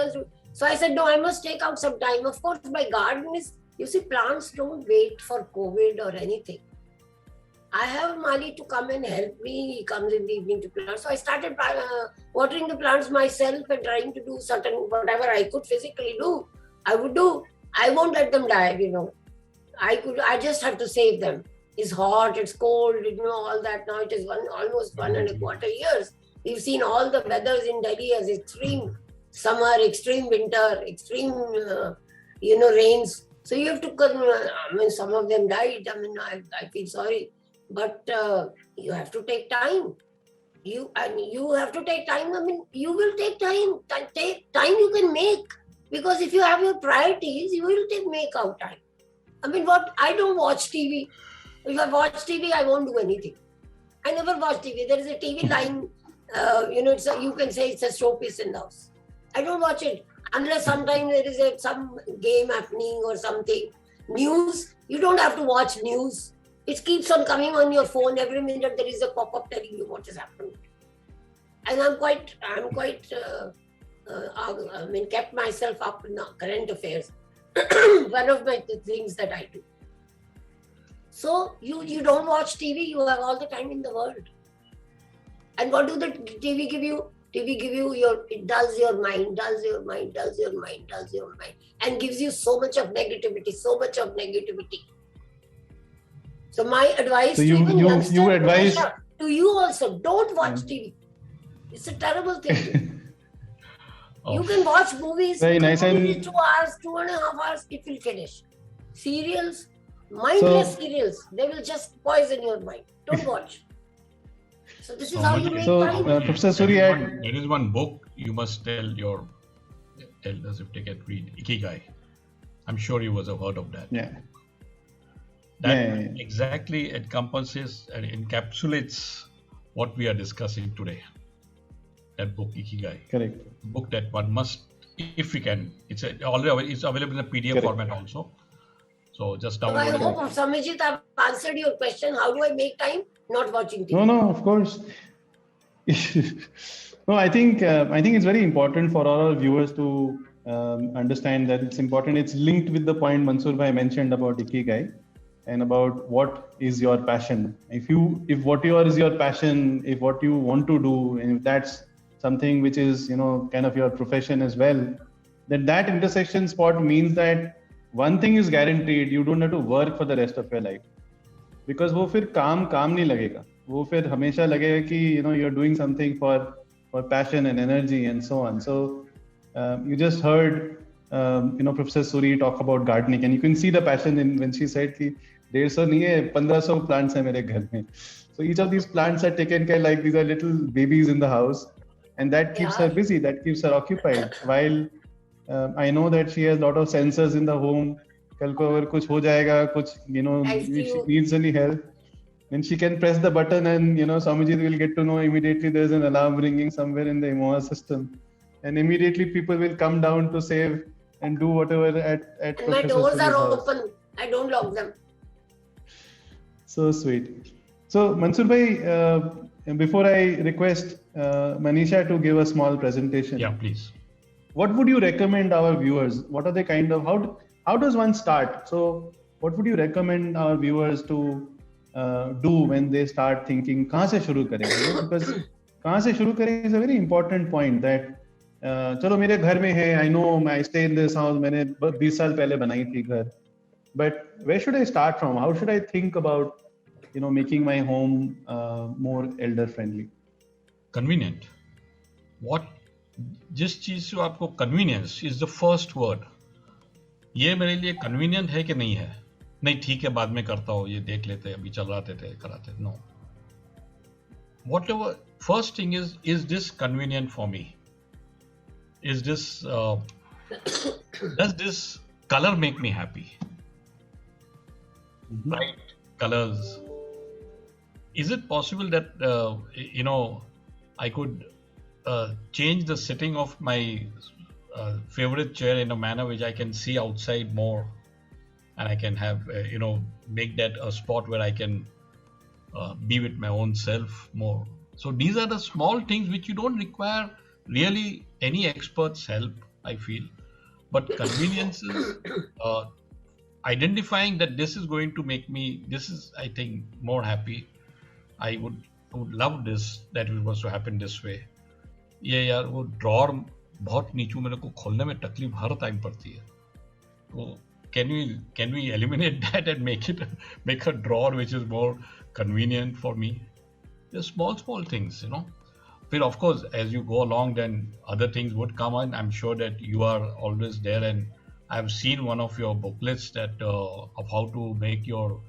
So I said, no, I must take out some time. Of course, my garden is, you see, plants don't wait for COVID or anything. I have Mali to come and help me. He comes in the evening to plant. So I started watering the plants myself and trying to do whatever I could physically do. I would do. I won't let them die, I just have to save them. It's hot, it's cold, all that. Now it is almost 1.25 years. We've seen all the weathers in Delhi as extreme summer, extreme winter, extreme, rains. So you have to, some of them died. I feel sorry. But you have to take time. You have to take time. You will take time. Take time you can make. Because if you have your priorities, you will make out time. I don't watch TV. If I watch TV, I won't do anything. I never watch TV. There is a TV line, you can say it's a showpiece in the house. I don't watch it. Unless sometimes there is some game happening or something. News, you don't have to watch news. It keeps on coming on your phone. Every minute there is a pop-up telling you what has happened. And I'm quite kept myself up in current affairs. One of my things that I do. So you don't watch TV, you have all the time in the world. And what do the TV give you? TV give you it dulls your mind, and gives you so much of negativity. So my advice to you also, don't watch TV. It's a terrible thing. You can watch movies. Very nice. 2 hours, 2.5 hours, it will finish. Serials, mindless serials, they will just poison your mind. Don't watch. So this is how you make time. Professor Suri, there is one book you must tell your elders if they can read, Ikigai. I'm sure you must have heard of that. Yeah. That exactly encompasses and encapsulates what we are discussing today. That book, Ikigai. Correct. A book that one must, if we can, it's available in a PDF format also. So just download it. I hope, Samajit, I've answered your question. How do I make time? Not watching TV. No, of course. No, I think it's very important for all our viewers to understand that it's important. It's linked with the point Mansoor Bhai mentioned about Ikigai and about what is your passion. If what is your passion, if what you want to do, and if that's something which is kind of your profession as well, then that intersection spot means that one thing is guaranteed: you don't have to work for the rest of your life. Because वो फिर काम नहीं लगेगा. वो फिर हमेशा लगेगा कि you're doing something for passion and energy and so on. So you just heard Professor Suri talk about gardening, and you can see the passion when she said कि 150 नहीं है, 1500 plants हैं मेरे घर में. So each of these plants are taken care like these are little babies in the house, and that keeps her busy, that keeps her occupied. While I know that she has a lot of sensors in the home. कल को अगर कुछ हो जाएगा, if she needs any help, then she can press the button and Swamiji will get to know immediately there's an alarm ringing somewhere in the IMOA system, and immediately people will come down to save and do whatever at and my doors are open. I don't lock them. So sweet. So Mansoor Bhai, before I request Manisha to give a small presentation. Yeah, please. What would you recommend our viewers? What are they how does one start? So what would you recommend our viewers to do when they start thinking, कहाँ से शुरू करें? Because कहाँ से शुरू करें is a very important point that चलो मेरे घर में है, I know I stay in this house, मैंने 20 साल पहले बनाई थी घर. But where should I start from? How should I think about making my home more elder friendly? Convenient. जिस चीज से आपको convenience is the first word. ये मेरे लिए convenient है कि नहीं है? नहीं, ठीक है, बाद में करता हूँ, ये देख लेते हैं, अभी चलाते थे, कराते. No. Whatever, first thing is this convenient for me? Is this, does this color make me happy? Bright colors. Is it possible that, I could change the setting of my favorite chair in a manner which I can see outside more? and I can have, make that a spot where I can be with my own self more. So these are the small things which you don't require really any expert's help, I feel. But conveniences, identifying that this is going to make me, this is, I think, more happy. I would love this, that it was to happen this way. ये यार वो drawer बहुत नीचू मेरे को खोलने में तकलीफ हर time पड़ती है. तो can we eliminate that and make a drawer which is more convenient for me? Just small things, But of course, as you go along, then other things would come on. I'm sure that you are always there, and I've seen one of your booklets that of how to make your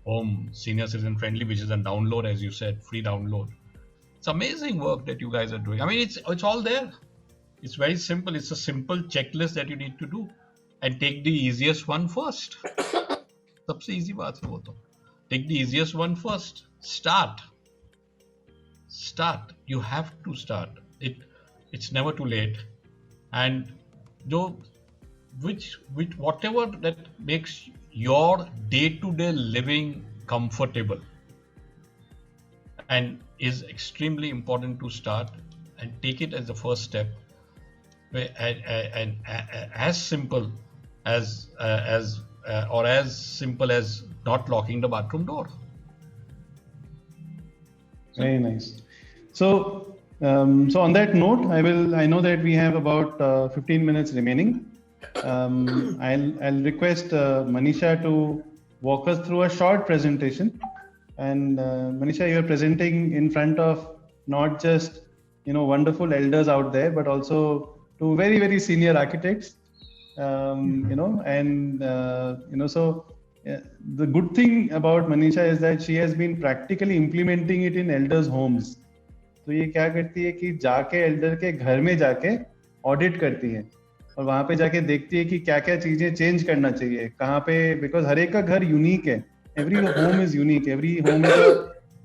home senior citizen friendly, which is a download, as you said, free download. It's amazing work that you guys are doing. I mean, it's all there. It's very simple. It's a simple checklist that you need to do, and take the easiest one first. सबसे easy बात है वो तो. Take the easiest one first. Start. You have to start. It's never too late. And whatever that makes your day-to-day living comfortable, and is extremely important to start and take it as the first step. And as simple as simple as not locking the bathroom door. Very nice. So on that note, I know that we have about 15 minutes remaining. I'll request Manisha to walk us through a short presentation. And Manisha, you're presenting in front of not just wonderful elders out there, but also to very, very senior architects. So the good thing about Manisha is that she has been practically implementing it in elders' homes. तो ये क्या करती है कि जाके Elder के घर में जाके ऑडिट करती है और वहां पे जाके देखती है कि क्या क्या चीजें चेंज करना चाहिए कहाँ पे, बिकॉज हर एक का घर यूनिक है. Every home is unique. Every home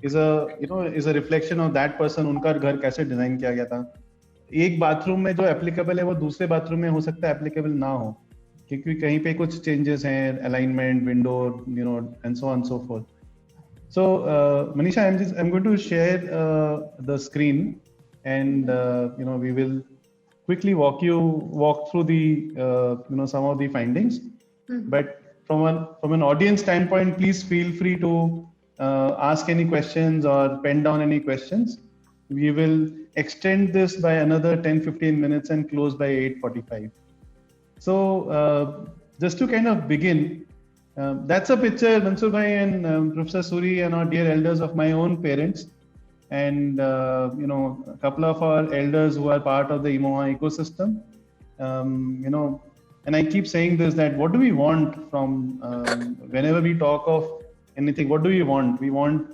is a reflection of that person. उनका घर कैसे डिजाइन किया गया था. एक बाथरूम में जो एप्लीकेबल है वो दूसरे बाथरूम में हो सकता है एप्लीकेबल ना हो, क्योंकि कहीं पे कुछ चेंजेस हैं, alignment, window, and so on so fourth. So Manisha, I'm going to share the screen, and we will quickly walk through the some of the findings. Mm-hmm. But from an audience standpoint, please feel free to ask any questions or pen down any questions. We will extend this by another 10-15 minutes and close by 8:45. So just to kind of begin, that's a picture, Mansoor Bhai and Professor Suri and our dear elders, of my own parents, and a couple of our elders who are part of the IMOHA ecosystem. And I keep saying this, that what do we want from whenever we talk of anything, what do we want? We want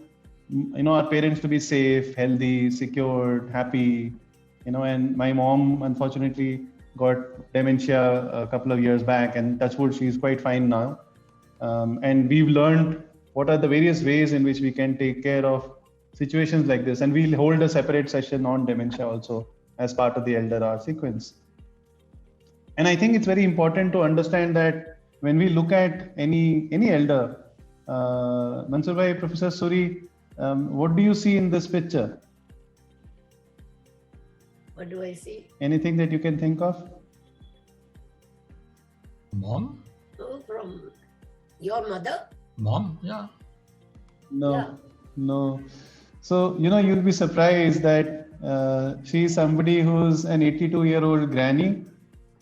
our parents to be safe, healthy, secured, happy, and my mom unfortunately got dementia a couple of years back, and touch wood, she's quite fine now. And we've learned what are the various ways in which we can take care of situations like this, and we'll hold a separate session on dementia also as part of the Elder Hour sequence. And I think it's very important to understand that when we look at any elder, Mansoor Bhai, Professor Suri, what do you see in this picture? What do I see? Anything that you can think of? Mom? Oh, from your mother? Mom, yeah. No. So, you'll be surprised that she's somebody who's an 82-year-old granny,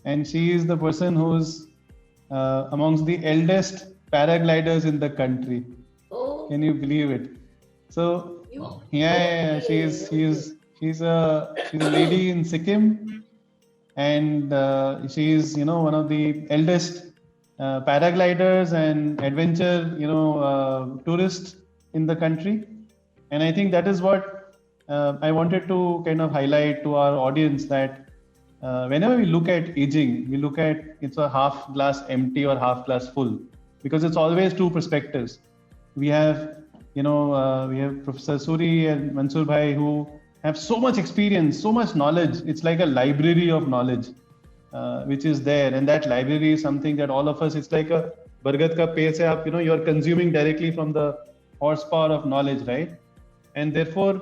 and she is the person who's amongst the eldest paragliders in the country. Oh. Can you believe it? So, yeah, she's a lady in Sikkim, and she's one of the eldest paragliders and adventure tourists in the country. And I think that is what I wanted to kind of highlight to our audience, that whenever we look at aging, we look at it's a half glass empty or half glass full, because it's always two perspectives. We have Professor Suri and Mansoor Bhai, who have so much experience, so much knowledge. It's like a library of knowledge which is there, and that library is something that all of us, it's like बरगद का पेड़ से आप you are consuming directly from the horsepower of knowledge, right? And therefore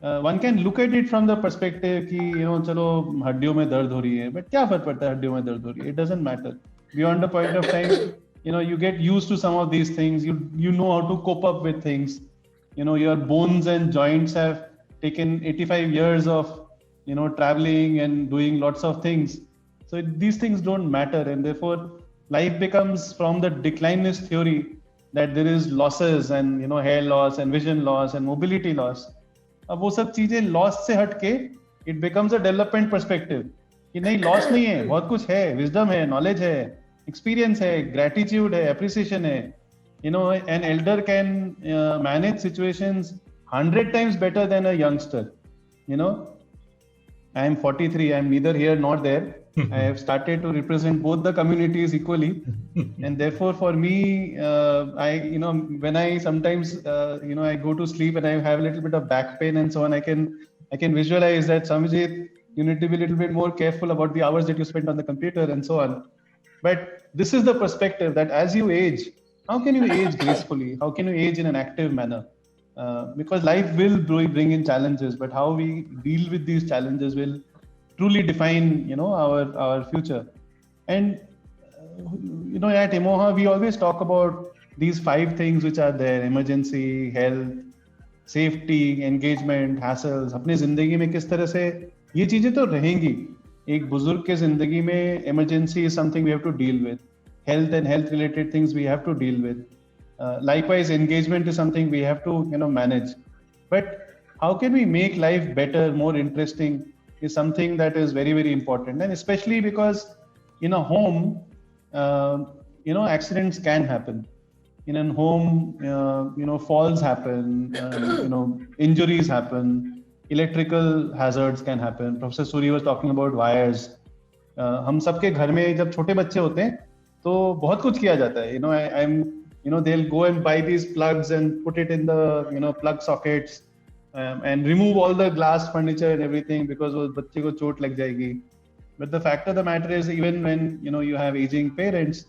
one can look at it from the perspective कि चलो हड्डियों में दर्द हो रही है, but क्या फर्क पड़ता है हड्डियों में दर्द हो रही है? It doesn't matter. Beyond a point of time, you get used to some of these things. You know how to cope up with things. Your bones and joints have taken 85 years of traveling and doing lots of things. So these things don't matter, and therefore life becomes from the declinist theory that there is losses and hair loss and vision loss and mobility loss. अब वो सब चीजें loss से हटके it becomes a development perspective कि नहीं loss नहीं है, बहुत कुछ है, विजडम है, नॉलेज है, एक्सपीरियंस है, ग्रेटिट्यूड है, अप्रिसिएशन है. An elder can manage situations 100 times better than a youngster. I am 43. I am neither here nor there. I have started to represent both the communities equally, and therefore, for me, when I sometimes, I go to sleep and I have a little bit of back pain and so on, I can visualize that Samvijit, you need to be a little bit more careful about the hours that you spend on the computer and so on. But this is the perspective that as you age, how can you age gracefully? How can you age in an active manner? Because life will bring in challenges, but how we deal with these challenges will truly define our future. And at Emoha we always talk about these 5 things which are there: emergency, health, safety, engagement, hassles. अपने जिंदगी में किस तरह से ये चीजें तो रहेंगी. एक बुजुर्ग के जिंदगी में emergency is something we have to deal with. Health and health related things we have to deal with. Likewise, engagement is something we have to manage. But how can we make life better, more interesting, is something that is very, very important. And especially because in a home, accidents can happen. In a home, falls happen, injuries happen, electrical hazards can happen. Professor Suri was talking about wires. हम सबके घर में जब छोटे बच्चे होते हैं तो बहुत कुछ किया जाता है. They'll go and buy these plugs and put it in the plug sockets. And remove all the glass furniture and everything because वो बच्चे को चोट लग जाएगी. But the fact of the matter is, even when you have aging parents,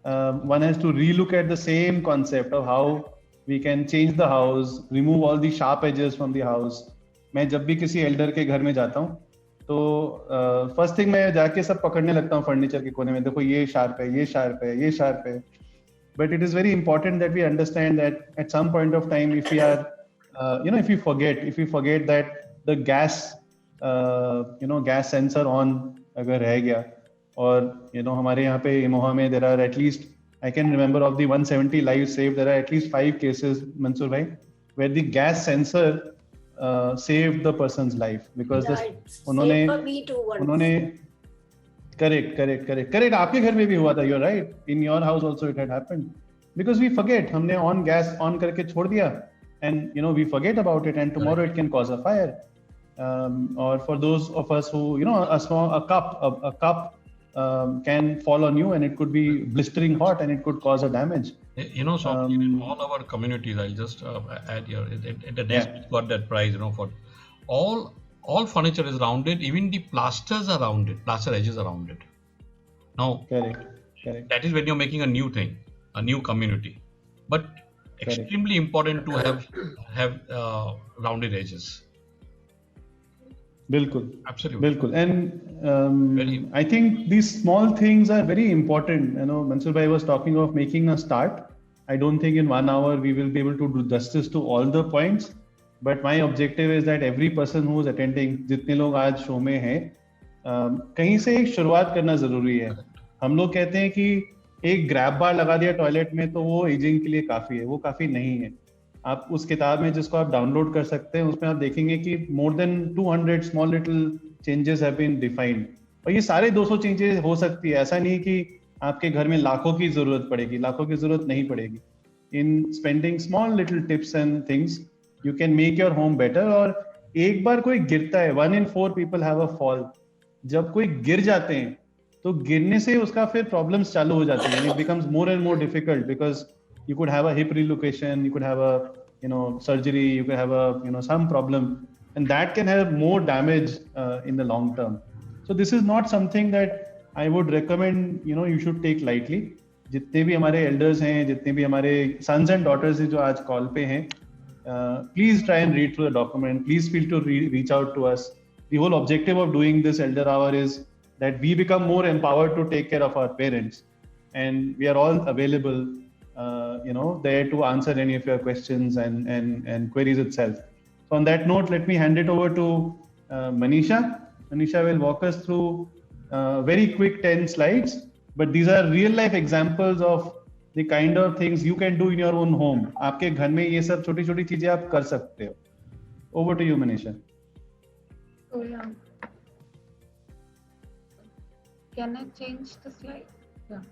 one has to relook at the same concept of how we can change the house, remove all the sharp edges from the house. मैं जब भी किसी Elder के घर में जाता हूँ तो फर्स्ट थिंग मैं जाके सब पकड़ने लगता हूँ फर्नीचर के कोने में. देखो ये शार्प है, ये शार्प है, ये शार्प है. But it is very important that we understand that at some point of time, if we are if we forget that the gas gas sensor on अगर रह गया और हमारे यहाँ पे इमोहा में there are at least, I can remember of the 170 lives saved, there are at least 5 cases, Mansoor bhai, where the gas sensor saved the person's life because उन्होंने correct आपके घर में भी हुआ था. You're right, in your house also it had happened because we forget. हमने on gas on करके छोड़ दिया. And we forget about it, and tomorrow it can cause a fire. Or for those of us who a cup can fall on you and it could be blistering hot and it could cause a damage. So in all our communities, I'll just add here, the desk got that prize, for all furniture is rounded, even the plasters are rounded, plaster edges are rounded. Now, correct. That is when you're making a new thing, a new community. But extremely important to have rounded edges. Bilkul. Absolutely. Bilkul. And I think these small things are very important. Mansoor bhai was talking of making a start. I don't think in 1 hour we will be able to do justice to all the points. But my objective is that every person who is attending, जितने लोग आज show में हैं, कहीं से एक शुरुआत करना जरूरी है. हम लोग कहते हैं कि एक ग्रैब बार लगा दिया टॉयलेट में तो वो एजिंग के लिए काफी है. वो काफी नहीं है. आप उस किताब में जिसको आप डाउनलोड कर सकते हैं उसमें आप देखेंगे कि more than 200 small little changes have been defined. और ये सारे 200 चेंजेस हो सकती है. ऐसा नहीं कि आपके घर में लाखों की जरूरत पड़ेगी. लाखों की जरूरत नहीं पड़ेगी. In spending small little tips and things, you can make your home better. और एक बार कोई गिरता है, 1 in 4 people have a fall. जब कोई गिर जाते हैं तो गिरने से उसका फिर प्रॉब्लम्स चालू हो जाती हैं. It becomes more and more difficult because you could have a hip relocation, you could have a surgery, you could have a some problem, and that can have more damage in the long term. So this is not something that I would recommend you should take lightly. जितने भी हमारे elders हैं, जितने भी हमारे sons and daughters हैं जो आज कॉल पे हैं, please try and read through the document. Please feel to reach out to us. The whole objective of doing this elder hour is that we become more empowered to take care of our parents, and we are all available, there to answer any of your questions and queries itself. So on that note, let me hand it over to Manisha. Manisha will walk us through very quick 10 slides, but these are real life examples of the kind of things you can do in your own home. आपके घर में ये सब छोटी छोटी चीजें आप कर सकते हो. Over to you, Manisha. Oh yeah. Can I change the slide? Yeah.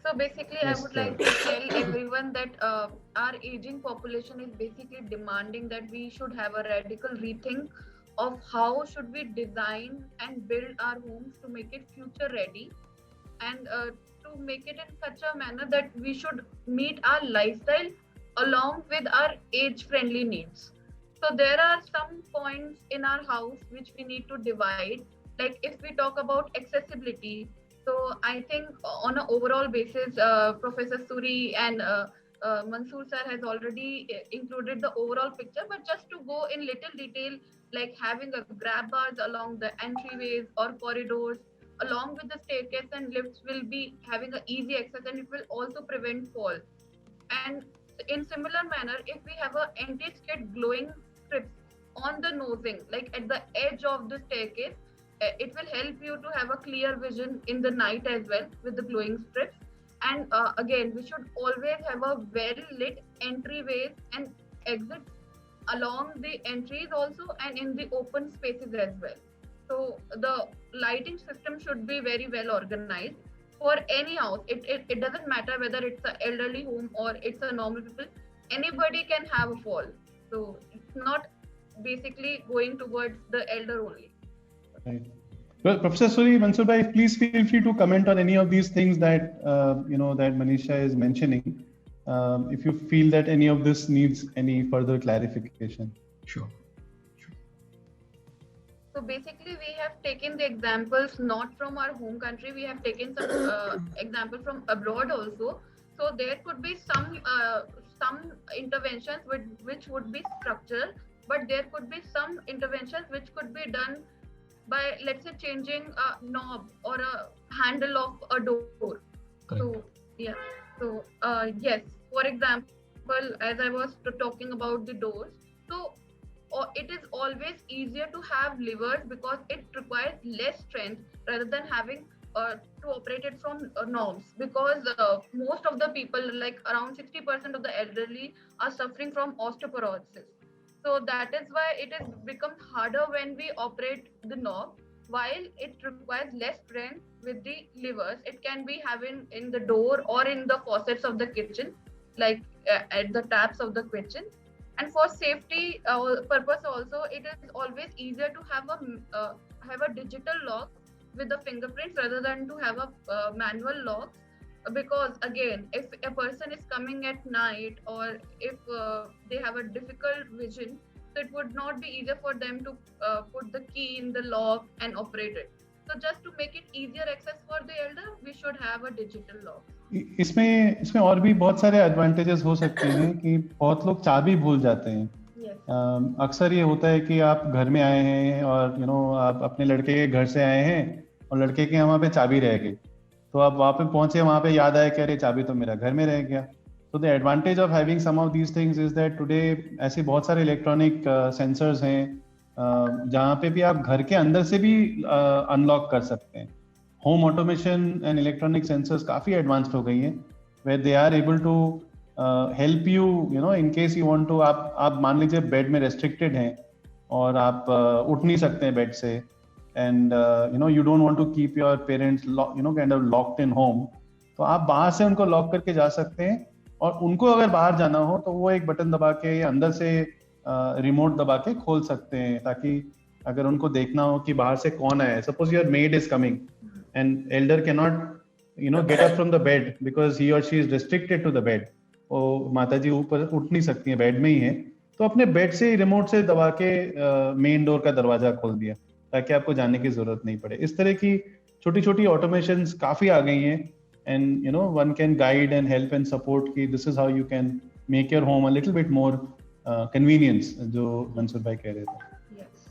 So basically, Yes, I would like to tell everyone that our aging population is basically demanding that we should have a radical rethink of how should we design and build our homes to make it future ready, and to make it in such a manner that we should meet our lifestyle along with our age friendly needs. So there are some points in our house which we need to divide. Like if we talk about accessibility, so I think on an overall basis, Professor Suri and Mansoor sir has already included the overall picture, but just to go in little detail, like having a grab bars along the entryways or corridors, along with the staircase and lifts will be having an easy access, and it will also prevent fall. And in similar manner, if we have a anti-skid glowing strips on the nosing, like at the edge of the staircase, it will help you to have a clear vision in the night as well with the glowing strips. And again, we should always have a well lit entryways and exits along the entries also, and in the open spaces as well. So the lighting system should be very well organized for any house. It doesn't matter whether it's an elderly home or it's a normal people. Anybody can have a fall. So it's not basically going towards the elder only. Right. Well, Professor Suri, Mansoor bhai, please feel free to comment on any of these things that that Manisha is mentioning. If you feel that any of this needs any further clarification. Sure. So basically, we have taken the examples not from our home country. We have taken some example from abroad also. So there could be some interventions which would be structural, but there could be some interventions which could be done by, let's say, changing a knob or a handle of a door. Correct. So yeah. So yes, for example, as I was talking about the doors, so it is always easier to have levers because it requires less strength rather than having to operate it from knobs, because most of the people, like around 60% of the elderly, are suffering from osteoporosis. So that is why it has become harder when we operate the knob. While it requires less strength with the levers, it can be having in the door or in the faucets of the kitchen, like at the taps of the kitchen. And for safety purpose also, it is always easier to have a digital lock with the fingerprints rather than to have a manual lock, because again, if a person is coming at night or if they have a difficult vision, so it would not be easier for them to put the key in the lock and operate it. So just to make it easier access for the elder, we should have a digital lock. इसमें और भी बहुत सारे advantages हो सकते हैं कि बहुत लोग चाबी भूल जाते हैं. अक्सर ये होता है कि आप घर में आए हैं और आप अपने लड़के के घर से आए हैं और लड़के के वहाँ पे चाबी रह गई, तो आप वहाँ पे पहुंचे, वहाँ पे याद आया कि अरे चाबी तो मेरा घर में रह गया. So the advantage of having some of these things is that today ऐसे बहुत सारे इलेक्ट्रॉनिक सेंसर्स हैं जहाँ पे भी आप घर के अंदर से भी अनलॉक कर सकते हैं. Home automation and electronic sensors काफी एडवांस्ड हो गई हैं, where they are able to help you, in case you want to. आप मान लीजिए बेड में रेस्ट्रिक्टेड हैं और आप उठ नहीं सकते हैं बेड से, and you don't want to keep your parents kind of locked in home, तो आप बाहर से उनको लॉक करके जा सकते हैं. और उनको अगर बाहर जाना हो तो वो एक बटन दबा के या अंदर से रिमोट दबा के खोल सकते हैं, ताकि अगर उनको देखना हो कि बाहर से कौन आया है. Suppose your maid is coming and elder can not get up from the bed because he और she is restricted to the bed. वो माता जी ऊपर उठ नहीं सकती है, बेड में ही है, तो अपने बेड से रिमोट से दबा के मेन डोर का दरवाजा खोल दिया ताकि आपको जाने की जरूरत नहीं पड़े. इस तरह की छोटी छोटी ऑटोमेशंस काफी आ गई हैं and one can guide and help and support ki this is how you can make your home a little bit more convenience, जो मंसूर भाई कह रहे थे. Yes.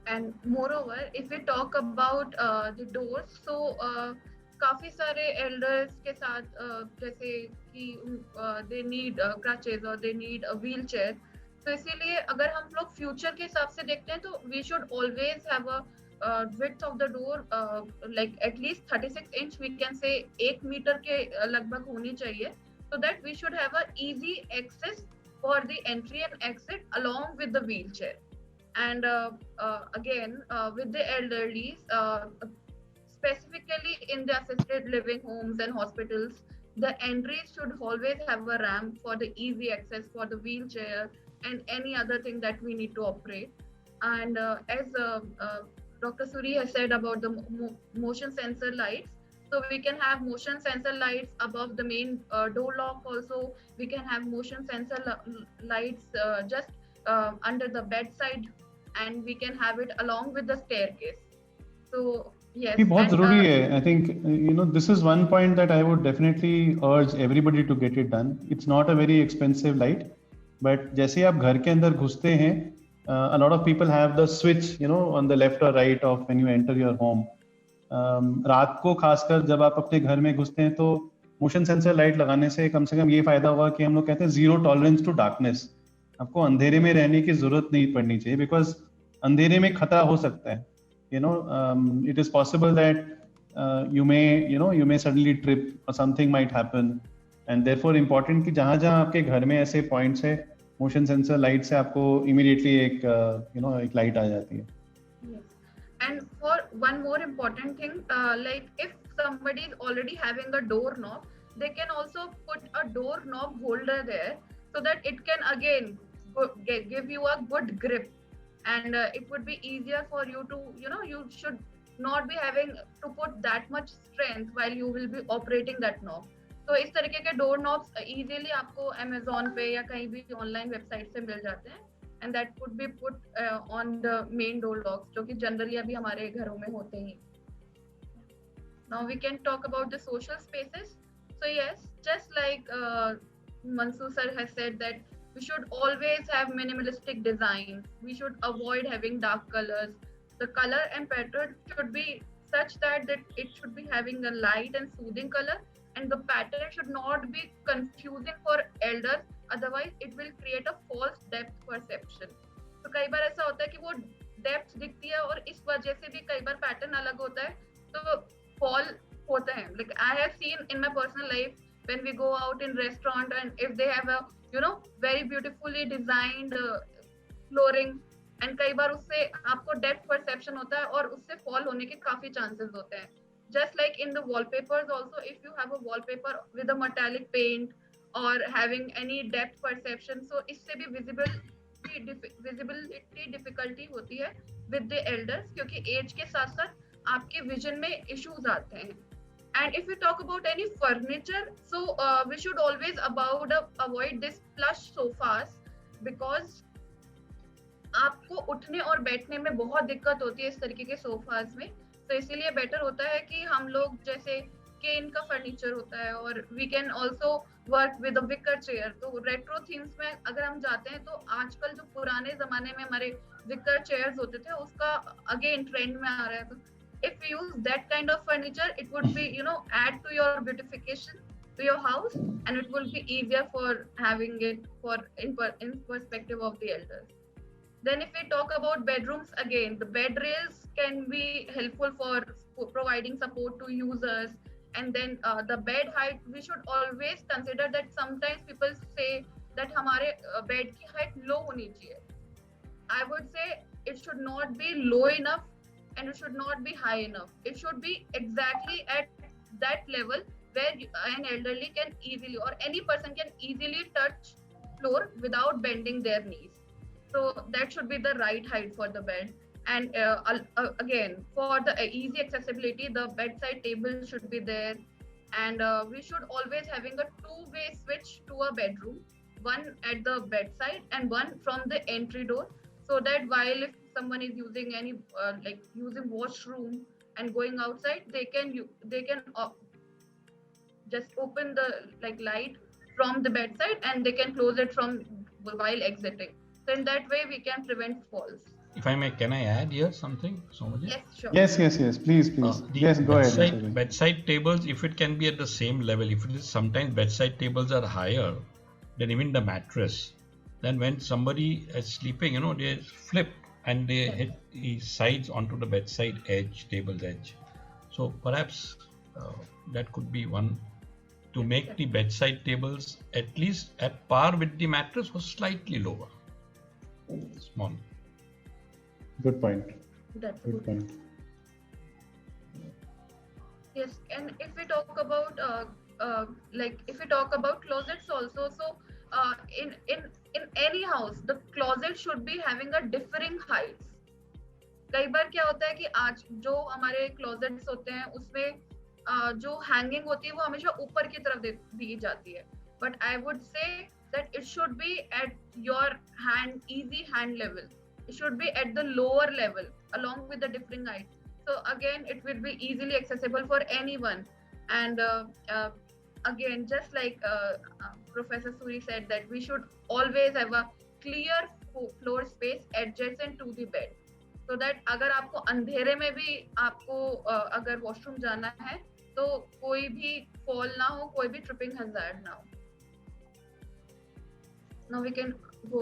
And moreover, if we talk about the doors, so काफी सारे elders के साथ जैसे कि they need crutches or they need a wheelchair, तो इसीलिए अगर हम लोग future के हिसाब से देखते हैं तो we should always have a width of the door like at least 36 inch, we can say 1 metre के लगभग होनी चाहिए, so that we should have a easy access for the entry and exit along with the wheelchair. And again with the elderly, specifically in the assisted living homes and hospitals, the entries should always have a ramp for the easy access for the wheelchair and any other thing that we need to operate. And as Dr. Suri has said about the motion sensor lights, so we can have motion sensor lights above the main door lock also. We can have motion sensor lights just under the bedside, and we can have it along with the staircase. So yes, ये बहुत जरूरी है. I think this is one point that I would definitely urge everybody to get it done. It's not a very expensive light, but जैसे आप घर के अंदर घुसते हैं, a lot of people have the switch on the left or right of when you enter your home. रात को खासकर जब आप अपने घर में घुसते हैं तो मोशन सेंसर लाइट लगाने से कम ये फायदा होगा कि हम लोग कहते हैं 0 टॉलरेंस टू डार्कनेस. आपको अंधेरे में रहने की जरूरत नहीं पड़नी चाहिए, बिकॉज अंधेरे में खतरा हो सकता है. It is possible that you may suddenly trip or something might happen, and therefore important कि जहाँ आपके घर में ऐसे पॉइंट्स है, मोशन सेंसर लाइट से आपको इमीडिएटली एक लाइट आ जाती है. And for one more important thing, like if somebody is already having a door knob, they can also put a door knob holder there so that it can again give you a good grip, and it would be easier for you to you should not be having to put that much strength while you will be operating that knob. तो इस तरीके के door knobs easily आपको Amazon पे या कहीं भी online website से मिल जाते हैं, and that could be put on the main door locks, जो कि जनरली अभी हमारे घरों में होते ही. Now we can talk about the social spaces. So yes, just like Mansoor sir has said that we should always have minimalistic design. We should avoid having dark colors. The color and pattern should be such that it should be having a light and soothing color, and the pattern should not be confusing for elders, otherwise it will create a false depth perception. तो कई बार ऐसा होता है कि वो depth दिखती है और इस वजह से भी कई बार पैटर्न अलग होता है, तो फॉल होता है. Like I have seen in my personal life when we go out in restaurant and if they have a very beautifully designed flooring, and कई बार उससे आपको डेप्थ परसेप्शन होता है और उससे फॉल होने के काफी चांसेस होते हैं. Just like in the wallpapers also, if you have a wallpaper with a metallic paint or having any depth perception, so इससे भी visibility difficulty होती है with the elders, क्योंकि age के साथ साथ आपके vision में issues आते हैं. And if we talk about any furniture, so we should always avoid this plush sofas, because आपको उठने और बैठने में बहुत दिक्कत होती है इस तरीके के सोफाज में. तो इसीलिए बेटर होता है कि हम लोग जैसे केन का फर्नीचर होता है, और we can also work with a wicker chair. तो रेट्रो थीम्स में अगर हम जाते हैं तो आजकल जो पुराने जमाने में हमारे विकर चेयर्स होते थे उसका अगेन ट्रेंड में आ रहा है. तो if you use that kind of furniture, it would be add to your beautification to your house, and it will be easier for having it for in perspective of the elders. Then if we talk about bedrooms, again, the bed rails can be helpful for providing support to users. And then the bed height, we should always consider that sometimes people say that हमारे bed की height low होनी चाहिए. I would say it should not be low enough and it should not be high enough. It should be exactly at that level where an elderly can easily, or any person can easily touch floor without bending their knees. So that should be the right height for the bed. And again, for the easy accessibility, the bedside table should be there, and we should always having a two-way switch to a bedroom, one at the bedside and one from the entry door, so that while if someone is using any like using washroom and going outside, they can just open the light from the bedside, and they can close it from while exiting. So in that way, we can prevent falls. If I may, can I add here something, Somaji? Yes, sure. Yes. Please. Yes, go ahead. Bedside tables, if it can be at the same level, if it is sometimes bedside tables are higher than even the mattress, then when somebody is sleeping, they flip and they hit the sides onto the bedside edge, table's edge. So perhaps that could be one to make the bedside tables at least at par with the mattress or slightly lower. Small. Good point. That's good point. Yes, and if we talk about closets also, so in any house, the closet should be having a differing heights. कई बार क्या होता है कि आज जो हमारे closets होते हैं उसमें जो हैंगिंग होती है वो हमेशा ऊपर की तरफ दी जाती है, but I would say that it should be at your hand, easy hand level. It should be at the lower level along with the differing height. So again, it will be easily accessible for anyone. And again, just like Professor Suri said, that we should always have a clear floor space adjacent to the bed, so that अगर आपको अंधेरे में भी आपको अगर washroom जाना है तो कोई भी फॉल ना हो, कोई भी ट्रिपिंग हैजार्ड ना हो. Now we can go.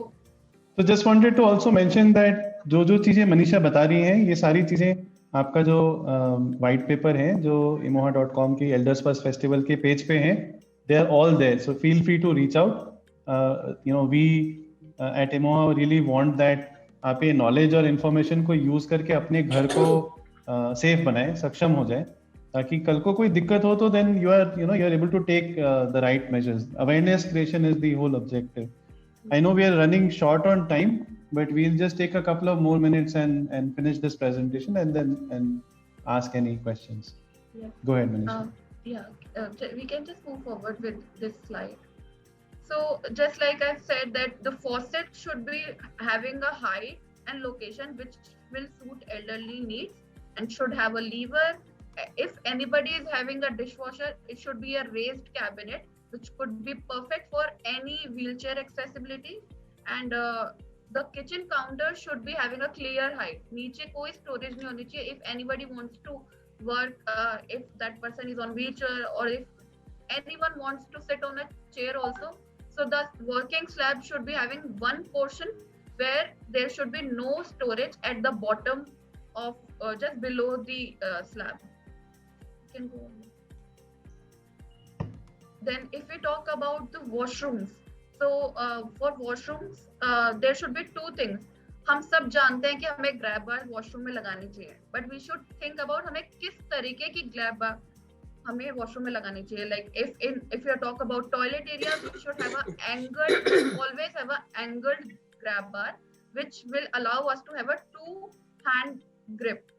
So just wanted to also mention that जो चीजें मनीषा बता रही हैं, ये सारी चीजें आपका जो व्हाइट पेपर है जो emoha.com की एल्डर्स पास फेस्टिवल के पेज पे हैं, they are all there. So feel free to reach out. We at Emoha really want that आप ये नॉलेज और इन्फॉर्मेशन को यूज करके अपने घर को सेफ बनाएं, सक्षम हो जाए, ताकि कल को कोई दिक्कत हो तो then you are able to take the right measures. Awareness creation is the whole objective. I know we are running short on time, but we'll just take a couple of more minutes and finish this presentation and then ask any questions. Yeah. Go ahead, Manisha. We can just move forward with this slide. So just like I said, that the faucet should be having a height and location which will suit elderly needs and should have a lever. If anybody is having a dishwasher, it should be a raised cabinet which could be perfect for any wheelchair accessibility. And the kitchen counter should be having a clear height. नीचे कोई storage नहीं होनी चाहिए. If anybody wants to work, if that person is on wheelchair, or if anyone wants to sit on a chair also, so the working slab should be having one portion where there should be no storage at the bottom of just below the slab. You can go on. Then if we talk about the washrooms, so for washrooms there should be two things. हम सब जानते हैं कि हमें grab बार washroom में लगानी चाहिए, but we should think about हमें किस तरीके की ग्रैब बार हमें वॉशरूम में लगानी चाहिए. Like if you talk about toilet areas, we should have a angled, always have a angled grab bar which will allow us to have a two hand grip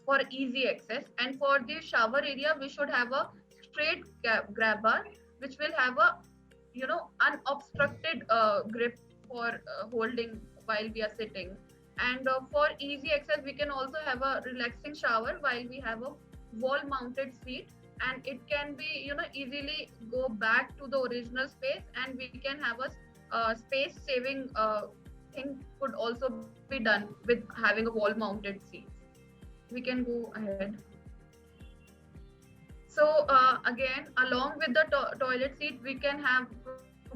for easy access. And for the shower area, we should have a straight grab bar which will have a unobstructed grip for holding while we are sitting. And for easy access, we can also have a relaxing shower while we have a wall mounted seat, and it can be easily go back to the original space, and we can have a space saving thing could also be done with having a wall mounted seat. We can go ahead. So again, along with the toilet seat, we can have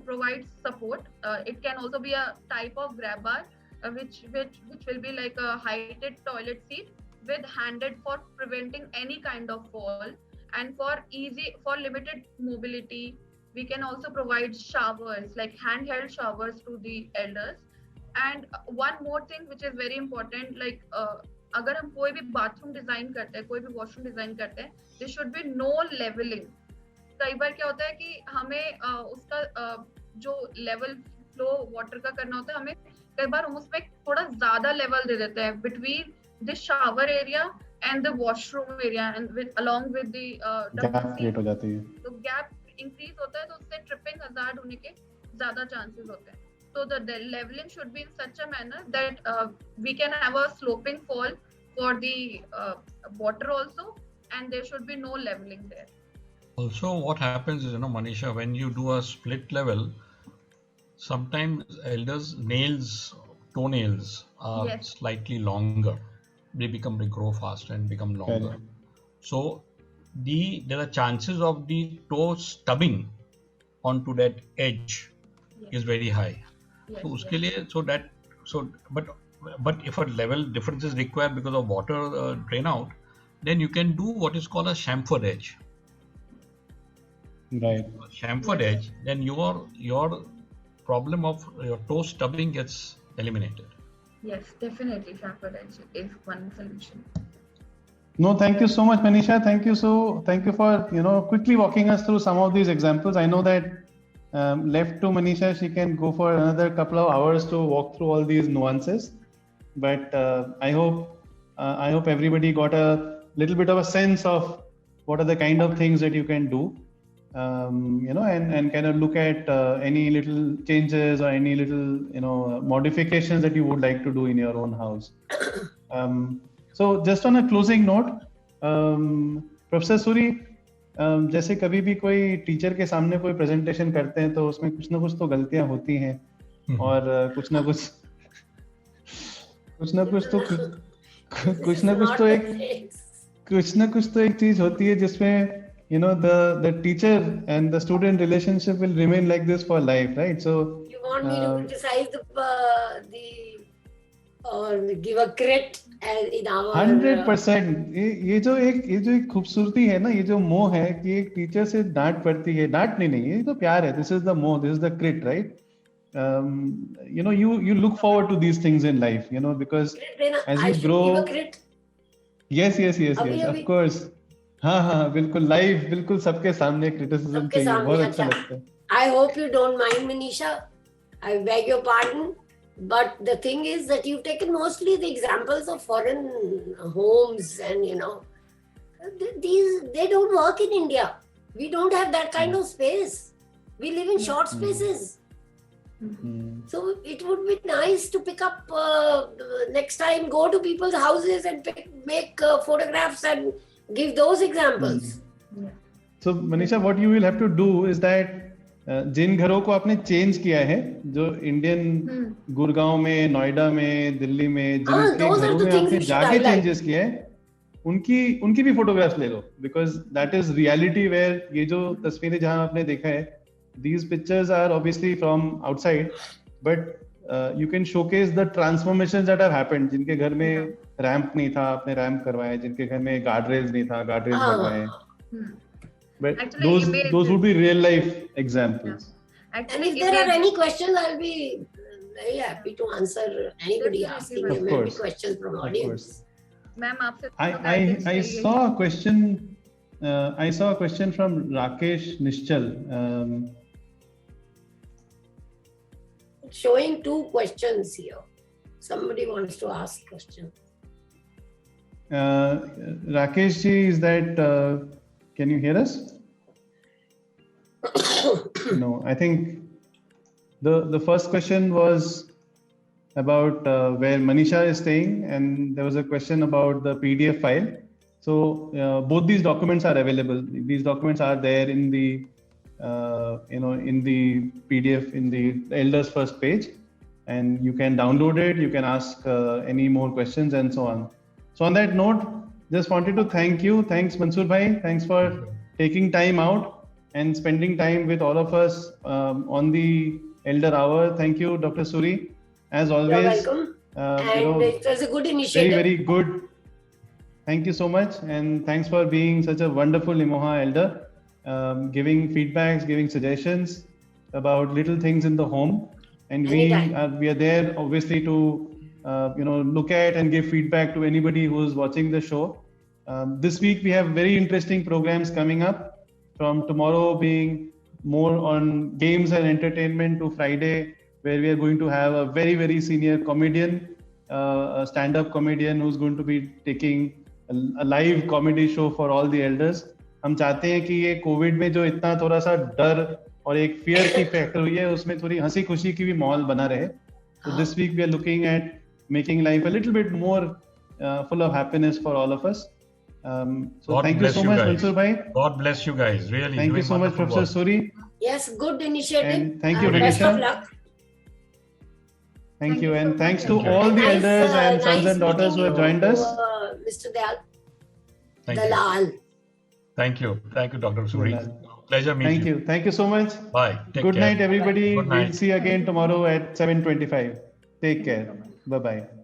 provide support. It can also be a type of grab bar which will be like a heighted toilet seat with handed for preventing any kind of fall. And for limited mobility, we can also provide showers, like handheld showers to the elders. And one more thing which is very important, like अगर हम कोई भी bathroom design करते हैं, कोई भी washroom design करते हैं, there should be no leveling. कई बार क्या होता है कि हमें उसका जो लेवल फ्लो वाटर का करना होता है, हमें कई बार हम उसमें थोड़ा ज्यादा लेवल दे देते हैं between the shower area and the washroom area, and along with the gap create हो जाती है, तो गैप इंक्रीज होता है, तो उससे ट्रिपिंग हजार्ड होने के ज्यादा चांसेस होते हैं. So the leveling should be in such a manner that we can have a sloping fall for the water also, and there should be no leveling there. Also, what happens is, Manisha, when you do a split level, sometimes elders' nails, toenails are Yes. slightly longer. They grow faster and become longer. Correct. So there are chances of the toe stubbing onto that edge Yes. is very high. Yes. So uske Yes. liye, but if a level difference is required because of water drain out, then you can do what is called a chamfered edge. Right. Chamfered Yes. edge, then your problem of your toe stubbing gets eliminated. Yes, definitely. Chamfered edge is one solution. No, thank you so much, Manisha. Thank you for quickly walking us through some of these examples. I know that left to Manisha, she can go for another couple of hours to walk through all these nuances. But I hope everybody got a little bit of a sense of what are the kind of things that you can do, and kind of look at any little changes or any little modifications that you would like to do in your own house. So just on a closing note, professor Suri, जैसे कभी भी कोई teacher के सामने कोई presentation करते हैं तो उसमें कुछ ना कुछ तो गलतियां होती हैं और कुछ ना कुछ एक चीज होती है जिसमें the teacher and the student relationship will remain like this for life, right? So you want me to criticize the or give a credit in our 100%. ये जो एक खूबसूरती है ना, ये जो मोह है कि एक टीचर से डांट पड़ती है, डांट नहीं, ये तो प्यार है. This is the moh, this is the crit, right? You look forward to these things in life, because as you grow. Yes, of course. हाँ, बिल्कुल लाइव, बिल्कुल सबके सामने क्रिटिसिज्म चाहिए, बहुत अच्छा लगता है. I hope you don't mind, Manisha. I beg your pardon. But the thing is that you've taken mostly the examples of foreign homes, and they don't work in India. We don't have that kind of space. We live in short spaces. So it would be nice to pick up next time, go to people's houses and make photographs and give those examples. So Manisha, what you will have to do is that जिन घरों को आपने change किया है, जो Indian Gurgaon में, नोएडा में, दिल्ली में, जिनके घरों में आपने जाके चेंजेस किए हैं, उनकी भी फोटोग्राफ्स ले लो, because that is reality where ये जो तस्वीरें जहां आपने देखा है, these pictures are obviously from outside, but you can showcase the transformations that have happened. जिनके घर में रैंप नहीं था, आपने रैंप करवाया, जिनके घर में गार्डरेल्स नहीं था, गार्डरेल्स लगवाए. But actually, those would be real life examples. Yeah. Actually, and if there are any questions, I'll be very happy to answer anybody asking me maybe questions from audience. Ma'am, I saw a question. I saw a question from Rakesh Nishchal. Showing two questions here. Somebody wants to ask question. Rakesh ji, is that? Can you hear us? No, I think the first question was about where Manisha is staying, and there was a question about the PDF file. So both these documents are available. These documents are there in the in the PDF in the Elders First page, and you can download it. You can ask any more questions and so on. So on that note, just wanted to thank you. Thanks, Mansoor bhai. Thanks for taking time out and spending time with all of us on the Elder Hour. Thank you, Dr. Suri. As always, you're welcome. And it was a good initiative. Very, very good. Thank you so much, and thanks for being such a wonderful Imoha elder, giving feedbacks, giving suggestions about little things in the home. And we are there obviously to look at and give feedback to anybody who is watching the show. This week we have very interesting programs coming up, from tomorrow being more on games and entertainment to Friday, where we are going to have a very, very senior comedian, a stand-up comedian who's going to be taking a live comedy show for all the elders. हम चाहते हैं कि ये Covid में जो इतना थोड़ा सा डर और एक फियर की फैक्टर हुई है, उसमें थोड़ी हंसी खुशी की भी माहौल बना रहे. So this week we are looking at making life a little bit more full of happiness for all of us. So God thank you bless so you much, guys. Mansoor bhai. God bless you guys. Really, Thank you doing so much, wonderful Professor work. Suri. Yes, good initiative. And thank you, Best of Renisha. luck. Thank you. you And so thanks much. to all the Nice, elders and sons nice and daughters who meeting have joined you, us. Mr. Dayal. Thank you. Dalal. Thank you. Thank you, Dr. Suri. Dalal. Pleasure meeting Thank you. Thank you so much. Bye. Take Good care. night, everybody. Good We'll night. see you again tomorrow at 7:25. Take care. Bye-bye.